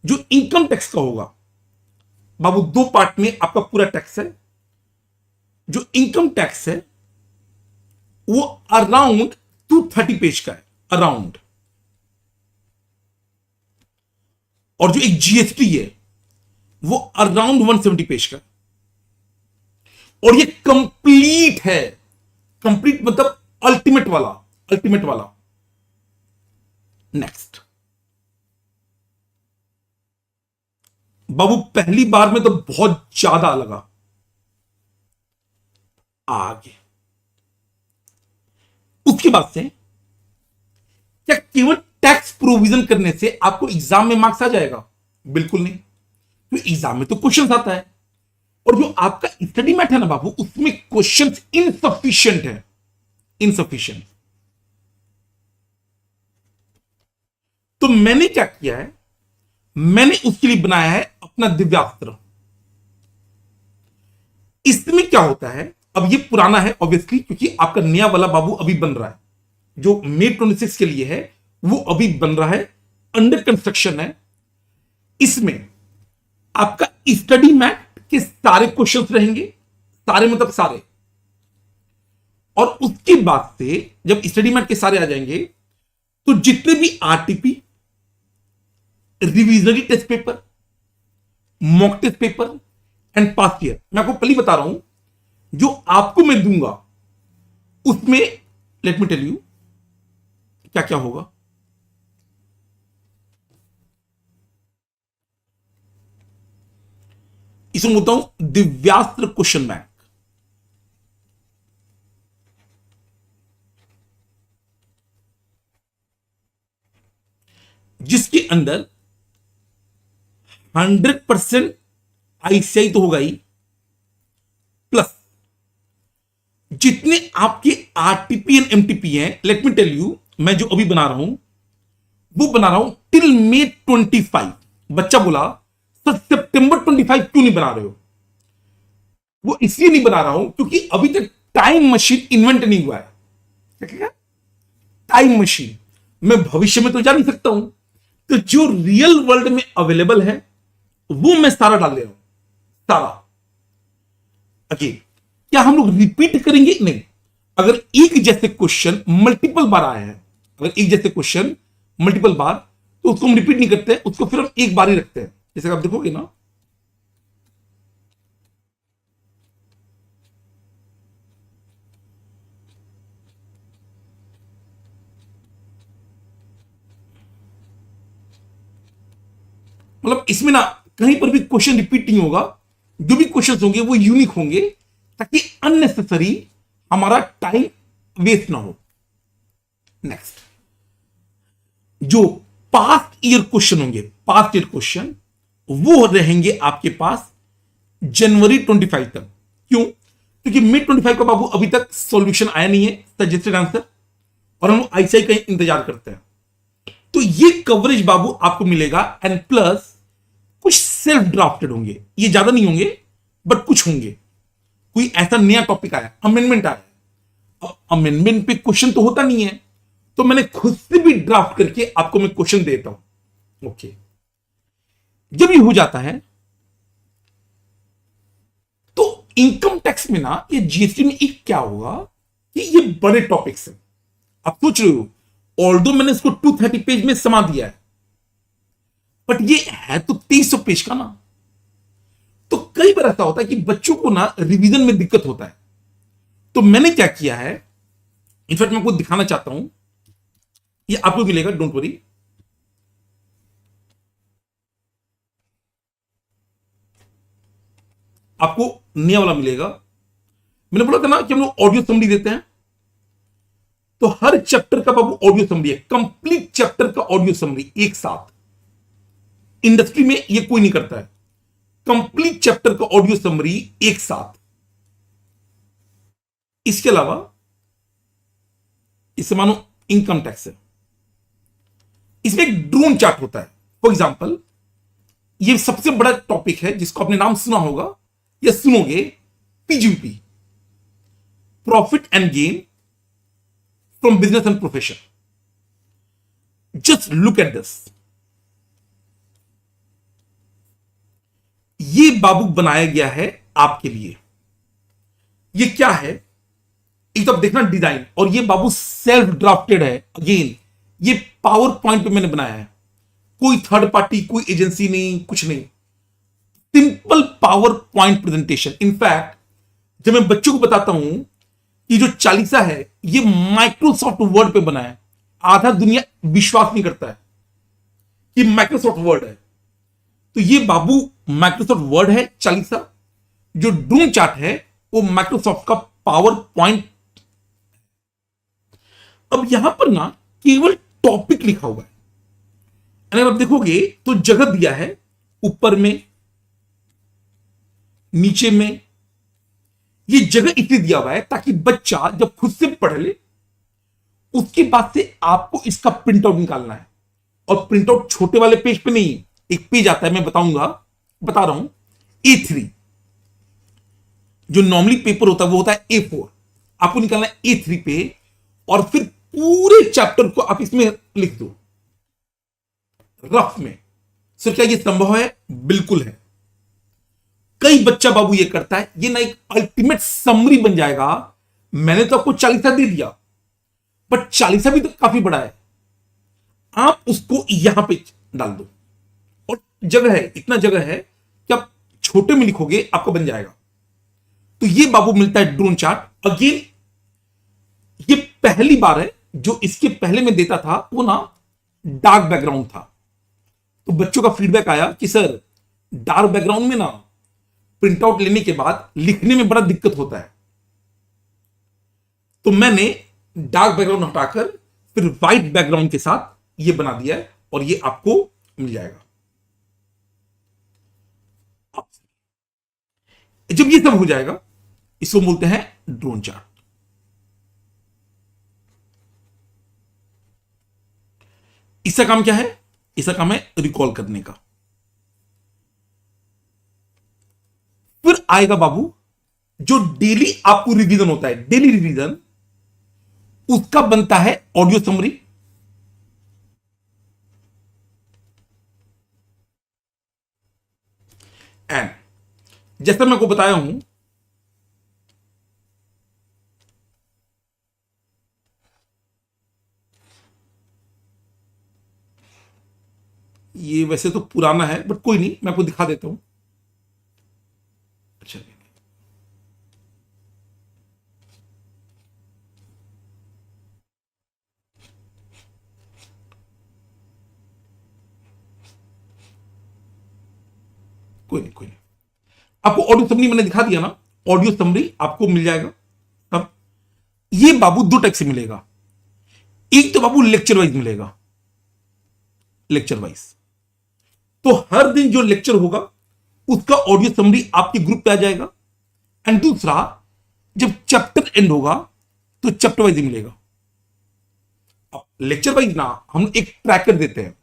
जो इनकम टैक्स का होगा। बाबू 2 पार्ट में आपका पूरा टैक्स है। जो इनकम टैक्स है वो अराउंड 230 पेज का है, अराउंड। और जो एक जीएसटी है वो अराउंड 170 पेज का, और ये कंप्लीट है कंप्लीट मतलब अल्टीमेट वाला, अल्टीमेट वाला। नेक्स्ट बाबू, पहली बार में तो बहुत ज्यादा लगा, आगे उसके बाद से क्या केवल टैक्स प्रोविजन करने से आपको एग्जाम में मार्क्स आ जाएगा? बिल्कुल नहीं। तो एग्जाम में तो क्वेश्चंस आता है, और जो आपका स्टडी मैट है ना बाबू, उसमें क्वेश्चंस इनसफिशिएंट है, इनसफिशिएंट। तो मैंने क्या किया है, मैंने उसके लिए बनाया है अपना दिव्यास्त्र। इसमें क्या होता है, अब ये पुराना है ऑब्वियसली, क्योंकि आपका नया वाला बाबू अभी बन रहा है, जो May 26 के लिए है वो अभी बन रहा है, अंडर कंस्ट्रक्शन है। इसमें आपका स्टडी मैट के सारे क्वेश्चंस रहेंगे, सारे मतलब सारे। और उसके बाद से जब स्टडी मैट के सारे आ जाएंगे, तो जितने भी RTP, revisionary test paper, mock test paper and past year, मैं आपको पहले बता रहा हूं, जो आपको मैं दूंगा उसमें लेट मी टेल यू क्या क्या होगा। इसमें बोलता हूं दिव्यास्त्र क्वेश्चन बैंक, जिसके अंदर 100% आईसीआई तो होगा ही, प्लस जितने आपके आरटीपी एंड एमटीपी हैं, लेट मी टेल यू, मैं जो अभी बना रहा हूं वो बना रहा हूं टिल May 25। बच्चा बोला सर सितंबर 25 क्यों नहीं बना रहे हो? वो इसलिए नहीं बना रहा हूं क्योंकि अभी तक टाइम मशीन इन्वेंट नहीं हुआ है। क्या टाइम मशीन मैं भविष्य में तो जा नहीं सकता हूं, तो जो रियल वर्ल्ड में अवेलेबल है वो मैं सारा डाल दे रहा हूं, सारा। अगेन क्या हम लोग रिपीट करेंगे? नहीं। अगर एक जैसे क्वेश्चन मल्टीपल बार आया है, अगर एक जैसे क्वेश्चन मल्टीपल बार, तो उसको हम रिपीट नहीं करते, उसको फिर हम एक बार ही रखते हैं। जैसे आप देखोगे ना, मतलब इसमें ना कहीं पर भी क्वेश्चन रिपीट नहीं होगा, जो भी क्वेश्चन होंगे वो यूनिक होंगे, ताकि अननेसेसरी हमारा टाइम वेस्ट ना हो। नेक्स्ट, जो पास्ट ईयर क्वेश्चन होंगे, पास्ट ईयर क्वेश्चन वो रहेंगे आपके पास जनवरी 25 तक। क्यों? क्योंकि May 25 का बाबू अभी तक सॉल्यूशन आया नहीं है, सजेस्टेड आंसर, और हम आईसीआई का इंतजार करते हैं। तो ये कवरेज बाबू आपको मिलेगा, एंड प्लस कुछ सेल्फ ड्राफ्टेड होंगे, ये ज्यादा नहीं होंगे बट कुछ होंगे। कोई ऐसा नया टॉपिक आया, अमेंडमेंट आया, अमेंडमेंट पे क्वेश्चन तो होता नहीं है, तो मैंने खुद से भी ड्राफ्ट करके आपको मैं क्वेश्चन देता हूं। ओके, जब ये हो जाता है तो इनकम टैक्स में ना, ये जीएसटी में एक क्या होगा कि ये बड़े टॉपिक्स हैं। आप सोच रहे हो, ऑल्दो मैंने इसको 230 पेज में समा दिया है, बट ये है तो 2300 पेज का ना। तो कई बार ऐसा होता है कि बच्चों को ना रिवीजन में दिक्कत होता है। तो मैंने क्या किया है, इनफैक्ट मैं आपको दिखाना चाहता हूं, ये आपको मिलेगा, डोंट वरी। आपको नया वाला मिलेगा। मैंने बोला था ना कि हम लोग ऑडियो समरी देते हैं, तो हर चैप्टर का बाबू ऑडियो समरी है, कंप्लीट चैप्टर का ऑडियो समरी एक साथ। इंडस्ट्री में ये कोई नहीं करता है, कंप्लीट चैप्टर का ऑडियो समरी एक साथ। इसके अलावा इसे मानो इनकम टैक्स है, इसमें एक ड्रोन चार्ट होता है। फॉर एग्जाम्पल, ये सबसे बड़ा टॉपिक है जिसको आपने नाम सुना होगा या सुनोगे, PGP, profit and gain from business and profession. Just look at this. ये बाबू बनाया गया है आपके लिए। ये क्या है, एक तो आप देखना डिजाइन, और ये बाबू सेल्फ ड्राफ्टेड है। अगेन ये पावर पॉइंट पे मैंने बनाया है, कोई थर्ड पार्टी, कोई एजेंसी नहीं, कुछ नहीं, simple power point presentation. In fact जब मैं बच्चों को बताता हूं कि जो चालीसा है ये माइक्रोसॉफ्ट वर्ड पे बना है। आधा दुनिया विश्वास नहीं करता है कि माइक्रोसॉफ्ट वर्ड है। तो ये बाबू माइक्रोसॉफ्ट वर्ड है चालीसा। जो ड्रोन चार्ट है वो माइक्रोसॉफ्ट का पावर पॉइंट। अब यहां पर ना केवल टॉपिक लिखा हुआ है। अगर आप देखोगे तो जगह दिया है ऊपर में, नीचे में। ये जगह इसलिए दिया हुआ है ताकि बच्चा जब खुद से पढ़ ले उसके बाद से आपको इसका प्रिंट आउट निकालना है। और प्रिंट आउट छोटे वाले पेज पे नहीं, एक पेज आता है, मैं बता रहा हूं A3। जो नॉर्मली पेपर होता है वो होता है A4। आपको निकालना है A3 पे और फिर पूरे चैप्टर को आप इसमें लिख दो रफ में। सर क्या ये संभव है? बिल्कुल है। कई बच्चा बाबू ये करता है, ये ना एक अल्टीमेट समरी बन जाएगा। मैंने तो आपको चालीसा दे दिया, बट चालीसा भी तो काफी बड़ा है। आप उसको यहां पे डाल दो और जगह है, इतना जगह है कि आप छोटे में लिखोगे आपका बन जाएगा। तो ये बाबू मिलता है ड्रोन चार्ट। अगेन ये पहली बार है। जो इसके पहले में देता था वो ना डार्क बैकग्राउंड था। तो बच्चों का फीडबैक आया कि सर डार्क बैकग्राउंड में ना प्रिंट आउट लेने के बाद लिखने में बड़ा दिक्कत होता है। तो मैंने डार्क बैकग्राउंड हटाकर फिर व्हाइट बैकग्राउंड के साथ ये बना दिया है और ये आपको मिल जाएगा। जब ये सब हो जाएगा इसको बोलते हैं ड्रोन चार्ट। इसका काम क्या है? इसका काम है रिकॉल करने का। फिर आएगा बाबू जो डेली आपको रिवीजन होता है, डेली रिवीजन, उसका बनता है ऑडियो समरी। एंड जैसा मैं को बताया हूं, ये वैसे तो पुराना है बट कोई नहीं, मैं आपको दिखा देता हूं। अच्छा, कोई नहीं, आपको ऑडियो समरी मैंने दिखा दिया ना। ऑडियो समरी आपको मिल जाएगा। तब ये बाबू दो टाइप से मिलेगा। एक तो बाबू लेक्चर वाइज मिलेगा, लेक्चर वाइज। तो हर दिन जो लेक्चर होगा उसका ऑडियो समरी आपके ग्रुप पे आ जाएगा। एंड दूसरा, जब चैप्टर एंड होगा तो चैप्टर वाइज मिलेगा। लेक्चर वाइज ना हम एक ट्रैकर देते हैं,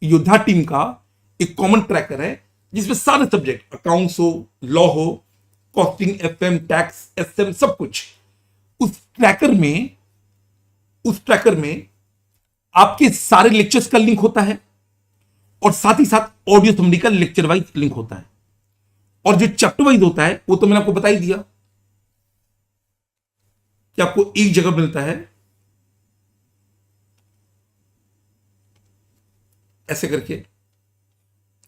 योद्धा टीम का एक कॉमन ट्रैकर है जिसमें सारे सब्जेक्ट, अकाउंट्स हो, लॉ हो, कॉस्टिंग, एफएम, टैक्स, एसएम, सब कुछ उस ट्रैकर में आपके सारे लेक्चर्स का लिंक होता है और साथ ही साथ ऑडियो समरी का लेक्चर वाइज लिंक होता है। और जो चैप्टर वाइज होता है वो तो मैंने आपको बता ही दिया कि आपको एक जगह मिलता है ऐसे करके,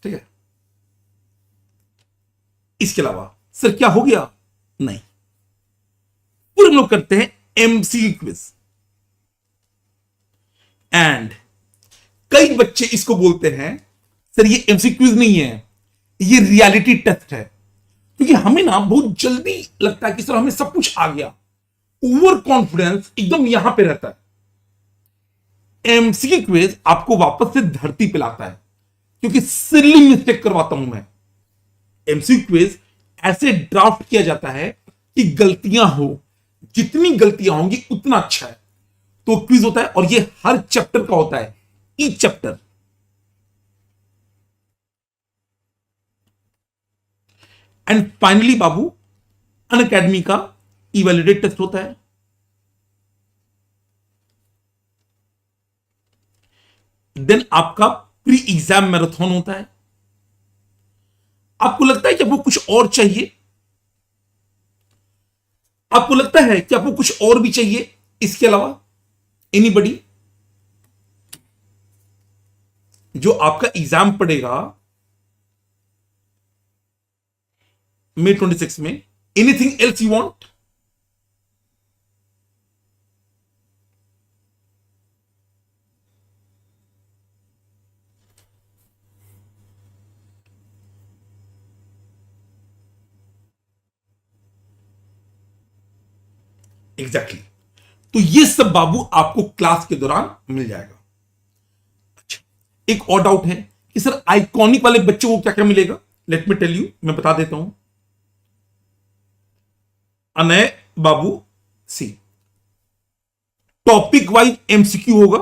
ठीक है। इसके अलावा सर क्या हो गया? नहीं, फिर हम लोग करते हैं एमसीक्यू क्विज। एंड कई बच्चे इसको बोलते हैं सर ये एमसीक्यू क्विज नहीं है, ये रियलिटी टेस्ट है। क्योंकि हमें ना बहुत जल्दी लगता है कि सर हमें सब कुछ आ गया, ओवर कॉन्फिडेंस एकदम यहां पे रहता है। एमसीक्यू क्विज आपको वापस से धरती पे लाता है, क्योंकि सिली मिस्टेक करवाता हूं मैं। एमसीक्यू क्विज ऐसे ड्राफ्ट किया जाता है कि गलतियां हो, जितनी गलतियां होंगी उतना अच्छा है। तो क्विज होता है और ये हर चैप्टर का होता है, each chapter. And finally Babu Unacademy का इवैल्यूएट टेस्ट होता है। देन आपका प्री एग्जाम मैराथन होता है। आपको लगता है कि आपको कुछ और चाहिए? आपको लगता है कि आपको कुछ और भी चाहिए इसके अलावा? एनीबडी? जो आपका एग्जाम पड़ेगा May 26 में, anything else you want? Exactly. तो ये सब बाबू आपको क्लास के दौरान मिल जाएगा। अच्छा, एक और डाउट है कि सर आइकॉनिक वाले बच्चों को क्या क्या मिलेगा? लेट मी टेल यू, मैं बता देता हूं। अनय बाबू, सी, टॉपिक वाइज एमसीक्यू होगा,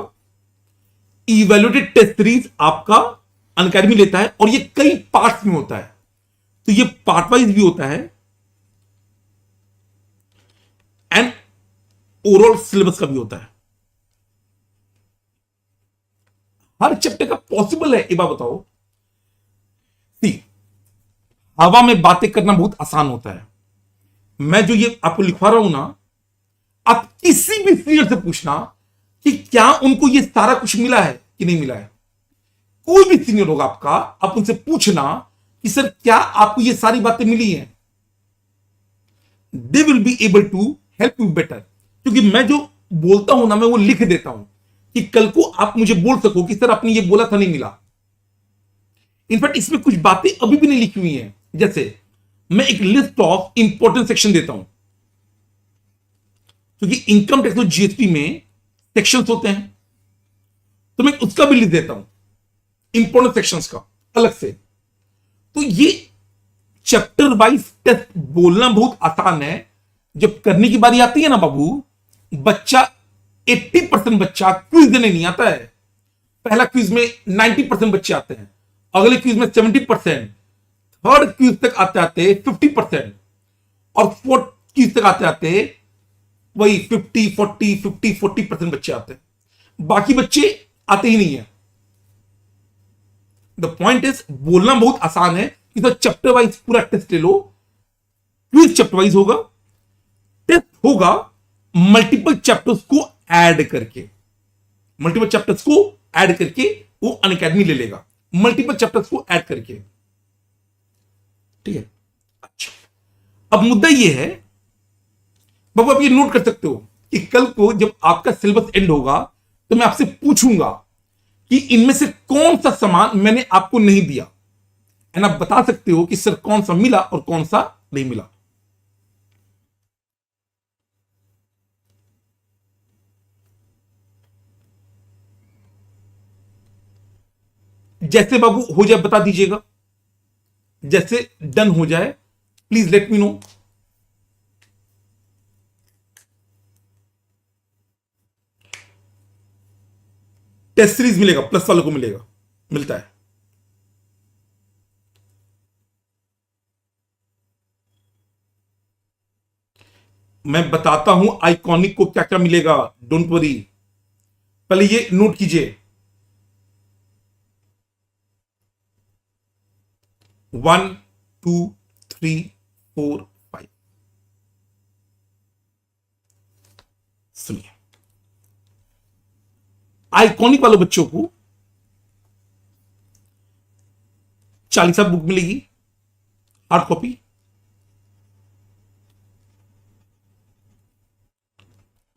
इवेल्युएटेड टेस्ट सीरीज आपका अनअकैडमी लेता है और ये कई पार्ट्स में होता है, तो ये पार्ट वाइज भी होता है एंड ओवरऑल सिलेबस का भी होता है। हर चैप्टर का पॉसिबल है, एक बार बताओ। सी, हवा में बातें करना बहुत आसान होता है। मैं जो ये आपको लिखवा रहा हूं ना, आप किसी भी सीनियर से पूछना कि क्या उनको ये सारा कुछ मिला है कि नहीं मिला है। कोई भी सीनियर होगा आपका, आप उनसे पूछना कि सर क्या आपको ये सारी बातें मिली हैं। They will be able to help you better, क्योंकि मैं जो बोलता हूं ना, मैं वो लिख देता हूं कि कल को आप मुझे बोल सको कि सर आपने ये बोला था नहीं मिला। इनफैक्ट इसमें कुछ बातें अभी भी नहीं लिखी हुई हैं। जैसे मैं एक लिस्ट ऑफ इंपॉर्टेंट सेक्शन देता हूं, क्योंकि इनकम टैक्स और जीएसटी में सेक्शंस होते हैं, तो मैं उसका भी लिख देता हूं, इंपॉर्टेंट सेक्शंस का अलग से। तो ये चैप्टर वाइज टेस्ट बोलना बहुत आसान है। जब करने की बारी आती है ना बाबू, बच्चा 80% बच्चा क्विज देने नहीं आता है। पहला क्विज में 90% बच्चे आते हैं, अगले क्विज में 70%, थर्ड क्विज तक आते आते 50%, और फोर्थ क्विज तक आते आते वही 50-40 बच्चे आते हैं। बाकी बच्चे आते ही नहीं है। द पॉइंट इज, बोलना बहुत आसान है कि तो चैप्टर वाइज पूरा टेस्ट ले लो। क्विज चैप्टर वाइज होगा, टेस्ट होगा मल्टीपल चैप्टर्स को ऐड करके। मल्टीपल चैप्टर्स को ऐड करके वो अनअकैडमी ले लेगा, मल्टीपल चैप्टर्स को ऐड करके। ठीक है। अच्छा, अब मुद्दा ये है बाबू, आप ये नोट कर सकते हो कि कल को जब आपका सिलेबस एंड होगा तो मैं आपसे पूछूंगा कि इनमें से कौन सा सामान मैंने आपको नहीं दिया, एंड आप बता सकते हो कि सर कौन सा मिला और कौन सा नहीं मिला। जैसे बाबू हो जाए बता दीजिएगा, जैसे डन हो जाए please let me know. Test series मिलेगा, प्लस वालों को मिलेगा, मिलता है। मैं बताता हूं आइकॉनिक को क्या क्या मिलेगा, डोंट वरी। पहले ये नोट कीजिए, 1 2 3 4 5। सुनिए, आइकॉनिक वाले बच्चों को 40 बुक मिलेगी, हार्ड कॉपी।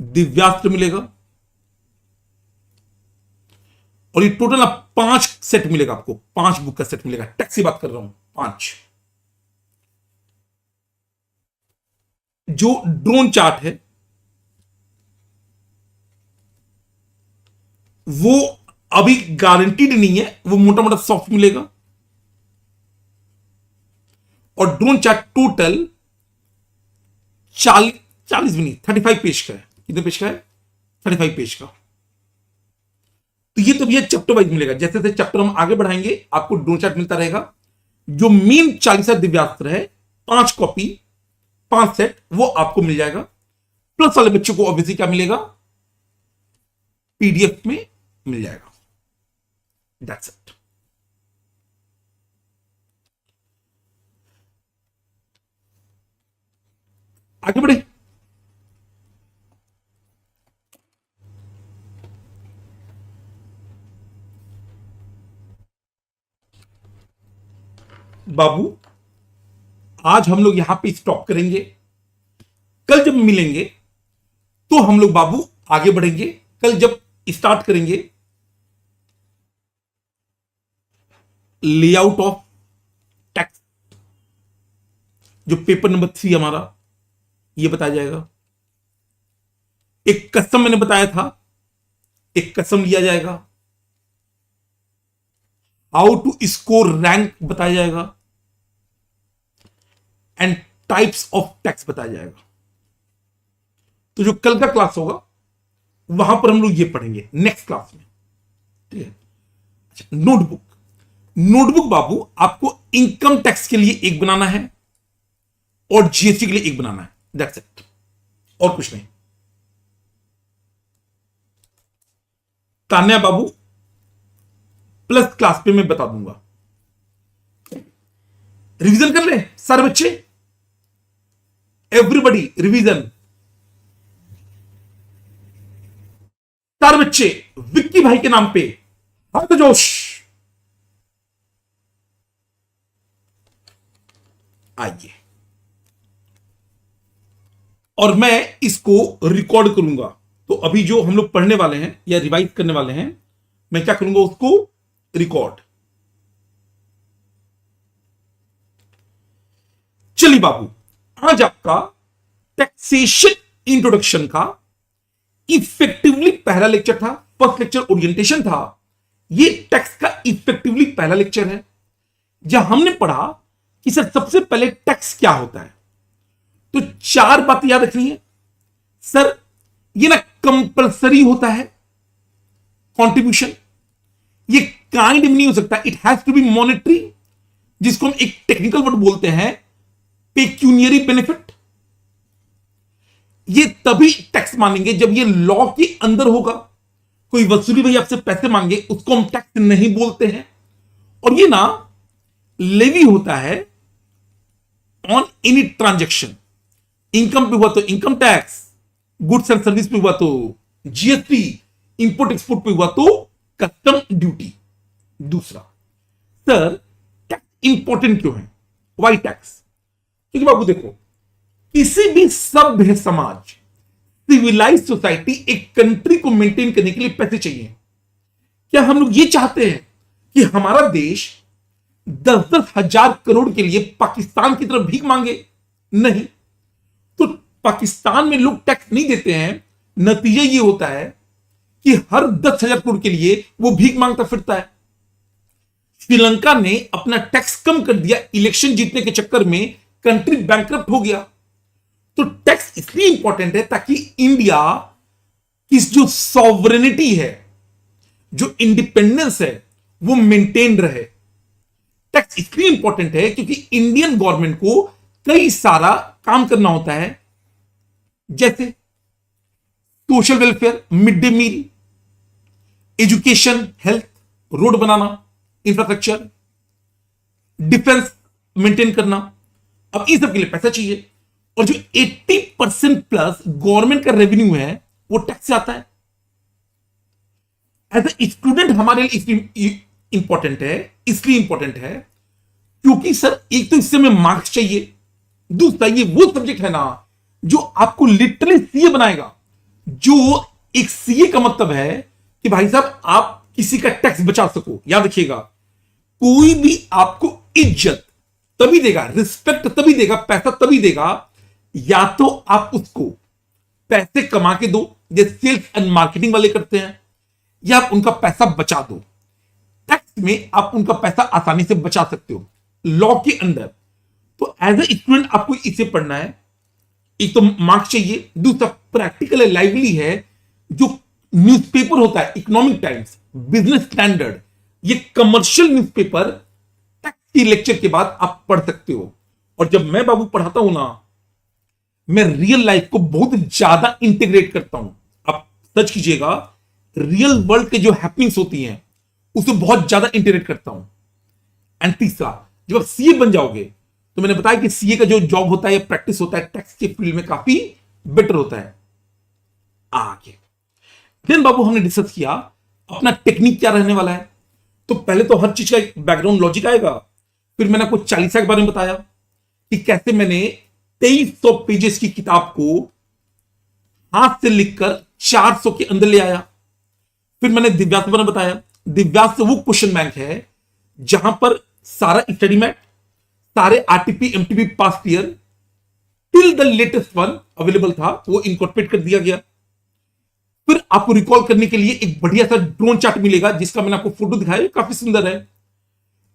दिव्यास्त्र मिलेगा, और ये टोटल आप 5 सेट मिलेगा आपको, 5 बुक का सेट मिलेगा। टैक्स की बात कर रहा हूं, 5। जो ड्रोन चार्ट है वो अभी गारंटीड नहीं है, वो मोटा मोटा सॉफ्ट मिलेगा। और ड्रोन चार्ट टोटल 40 भी नहीं, 35 पेज का है। कितने पेज का है? 35 पेज का। तो ये तो भैया चैप्टर वाइज मिलेगा। जैसे जैसे चैप्टर हम आगे बढ़ाएंगे आपको ड्रोन चार्ट मिलता रहेगा। जो मेन 40 दिव्यास्त्र है, 5 कॉपी, 5 सेट, वो आपको मिल जाएगा। प्लस वाले बच्चों को ऑब्वियसली क्या मिलेगा? पीडीएफ में मिल जाएगा। That's it. आगे बढ़े। बाबू आज हम लोग यहां पे स्टॉप करेंगे। कल जब मिलेंगे तो हम लोग बाबू आगे बढ़ेंगे। कल जब स्टार्ट करेंगे लेआउट ऑफ टैक्स, जो पेपर नंबर 3 हमारा, ये बताया जाएगा। एक कसम मैंने बताया था, एक कसम लिया जाएगा, हाउ टू स्कोर रैंक बताया जाएगा, एंड टाइप्स ऑफ टैक्स बताया जाएगा। तो जो कल का क्लास होगा वहां पर हम लोग ये पढ़ेंगे नेक्स्ट क्लास में, ठीक है। अच्छा, नोटबुक, नोटबुक बाबू आपको इनकम टैक्स के लिए एक बनाना है और जीएसटी के लिए एक बनाना है, दैट्स इट, और कुछ नहीं। तान्या बाबू प्लस क्लास पे मैं बता दूंगा। रिवीजन कर ले सारे बच्चे, एवरीबडी रिवीजन, सारे बच्चे विक्की भाई के नाम पे हाथ जोश, आइए। और मैं इसको रिकॉर्ड करूंगा, तो अभी जो हम लोग पढ़ने वाले हैं या रिवाइज करने वाले हैं, मैं क्या करूंगा, उसको रिकॉर्ड। चलिए बाबू, आज आपका टैक्सेशन इंट्रोडक्शन का इफेक्टिवली पहला लेक्चर था। फर्स्ट लेक्चर ओरिएंटेशन था, ये टैक्स का इफेक्टिवली पहला लेक्चर है, जहां हमने पढ़ा कि सर सबसे पहले टैक्स क्या होता है। तो चार बातें याद रखनी है सर। ये ना कंपलसरी होता है कंट्रीब्यूशन, ये काइंड में नहीं हो सकता, it has to be monetary, जिसको हम एक टेक्निकल वर्ड बोलते हैं पेक्यूनियरी बेनिफिट। ये तभी टैक्स मानेंगे जब ये लॉ के अंदर होगा। कोई वसूली भाई आपसे पैसे मांगे, उसको हम टैक्स नहीं बोलते हैं। और ये ना लेवी होता है ऑन एनी ट्रांजैक्शन, इनकम पे हुआ तो income tax, goods and service पे हुआ तो जीएसटी, इंपोर्ट एक्सपोर्ट पे हुआ तो कस्टम ड्यूटी। दूसरा, सर टैक्स इंपॉर्टेंट क्यों है, वाई टैक्स? क्योंकि बाबू देखो, किसी भी सभ्य समाज, सिविलाइज सोसाइटी, एक कंट्री को मेंटेन करने के लिए पैसे चाहिए। क्या हम लोग ये चाहते हैं कि हमारा देश 10-10 हजार करोड़ के लिए पाकिस्तान की तरफ भीख मांगे? नहीं। तो पाकिस्तान में लोग टैक्स नहीं देते हैं, नतीजा ये होता है कि हर 10,000 करोड़ के लिए वो भीख मांगता फिरता है। श्रीलंका ने अपना टैक्स कम कर दिया, इलेक्शन जीतने के चक्कर में कंट्री बैंकरप्ट हो गया। तो टैक्स इसलिए इंपॉर्टेंट है ताकि इंडिया की जो सॉवरेनिटी है, जो इंडिपेंडेंस है, वो मेंटेन रहे। टैक्स इसलिए इंपॉर्टेंट है क्योंकि इंडियन गवर्नमेंट को कई सारा काम करना होता है, जैसे social welfare, mid day meal, education, health, road बनाना, इंफ्रास्ट्रक्चर, डिफेंस मेंटेन करना। अब इस सब के लिए पैसा चाहिए, और जो 80% प्लस गवर्नमेंट का रेवेन्यू है वो टैक्स से आता है। एज ए स्टूडेंट हमारे लिए इंपॉर्टेंट है, इसलिए इंपॉर्टेंट है क्योंकि सर एक तो इससे हमें मार्क्स चाहिए, दूसरा ये वो सब्जेक्ट है ना जो आपको लिटरली सीए बनाएगा। जो एक सीए का मतलब है कि भाई साहब आप किसी का टैक्स बचा सको। याद रखिएगा, कोई भी आपको इज्जत तभी देगा, रिस्पेक्ट तभी देगा, पैसा तभी देगा, या तो आप उसको पैसे कमा के दो, जैसे सेल्स एंड मार्केटिंग वाले करते हैं, या आप उनका पैसा बचा दो। टैक्स में आप उनका पैसा आसानी से बचा सकते हो लॉ के अंदर। तो एज ए स्टूडेंट आपको इसे पढ़ना है। एक तो मार्क्स चाहिए, दूसरा प्रैक्टिकल है, लाइवली है। जो न्यूज़पेपर होता है, इकोनॉमिक टाइम्स, बिजनेस स्टैंडर्ड, ये कमर्शियल न्यूज़पेपर टैक्स की लेक्चर के बाद आप पढ़ सकते हो। और जब मैं बाबू पढ़ाता हूं ना, मैं रियल लाइफ को बहुत ज्यादा इंटीग्रेट करता हूं। आप सर्च कीजिएगा, रियल वर्ल्ड के जो हैपनिंग्स होती हैं उसे बहुत ज्यादा इंटीग्रेट करता हूं। एंड तीसरा, जब आप सीए बन जाओगे तो मैंने बताया कि सीए का जो जॉब होता है या प्रैक्टिस होता है टैक्स के फील्ड में काफी बेटर होता है। आगे देन बाबू हमने डिस्कस किया अपना टेक्निक क्या रहने वाला है। तो पहले तो हर चीज का एक बैकग्राउंड लॉजिक आएगा, फिर मैंने आपको चालीसा के बारे में बताया कि कैसे मैंने 2300 पेजेस की किताब को हाथ से लिखकर 400 के अंदर ले आया। फिर मैंने दिव्यास के बारे में बताया, दिव्यास वो क्वेश्चन बैंक है जहां पर सारा स्टडी मैट, सारे RTP MTP past year till the latest one available था, वो इनकॉर्पोरेट कर दिया गया। फिर आपको रिकॉल करने के लिए एक बढ़िया सा ड्रोन चार्ट मिलेगा, जिसका मैंने आपको फोटो दिखाया, काफी सुंदर है।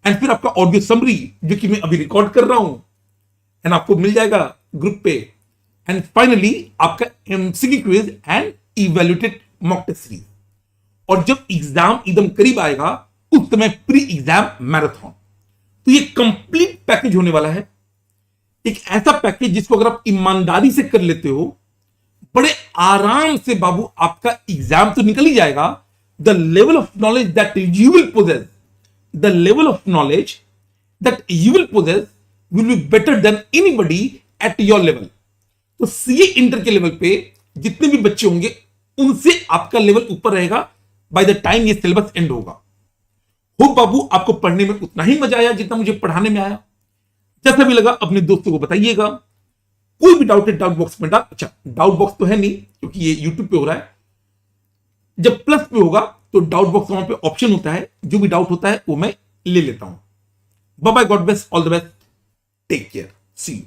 एंड फिर आपका ऑडियो समरी, जो कि मैं अभी रिकॉर्ड कर रहा हूं, एंड आपको मिल जाएगा ग्रुप पे। एंड फाइनली आपका MCQ quiz and evaluated mock test series. और जब एग्जाम एकदम करीब आएगा, उस समय प्री एग्जाम मैराथन। तो ये कंप्लीट पैकेज होने वाला है, एक ऐसा पैकेज जिसको अगर आप ईमानदारी से कर लेते हो, बड़े आराम से बाबू आपका एग्जाम तो निकल ही जाएगा। The level of knowledge that you will possess, the level of knowledge that you will possess will be better than anybody at your level. तो सीए इंटर के लेवल पे जितने भी बच्चे होंगे, उनसे आपका लेवल ऊपर रहेगा बाय द टाइम ये सिलेबस एंड होगा। हो बाबू आपको पढ़ने में उतना ही मजा आया जितना मुझे पढ़ाने में आया। जैसा भी लगा अपने दोस्तों को बताइएगा। कोई भी डाउट है डाउट बॉक्स में डाल, अच्छा डाउट बॉक्स तो है नहीं क्योंकि ये यूट्यूब पे हो रहा है, जब प्लस पे होगा तो डाउट बॉक्स वहां पे ऑप्शन होता है, जो भी डाउट होता है वो मैं ले लेता हूं। Bye bye, God bless, all the best, take care, see you.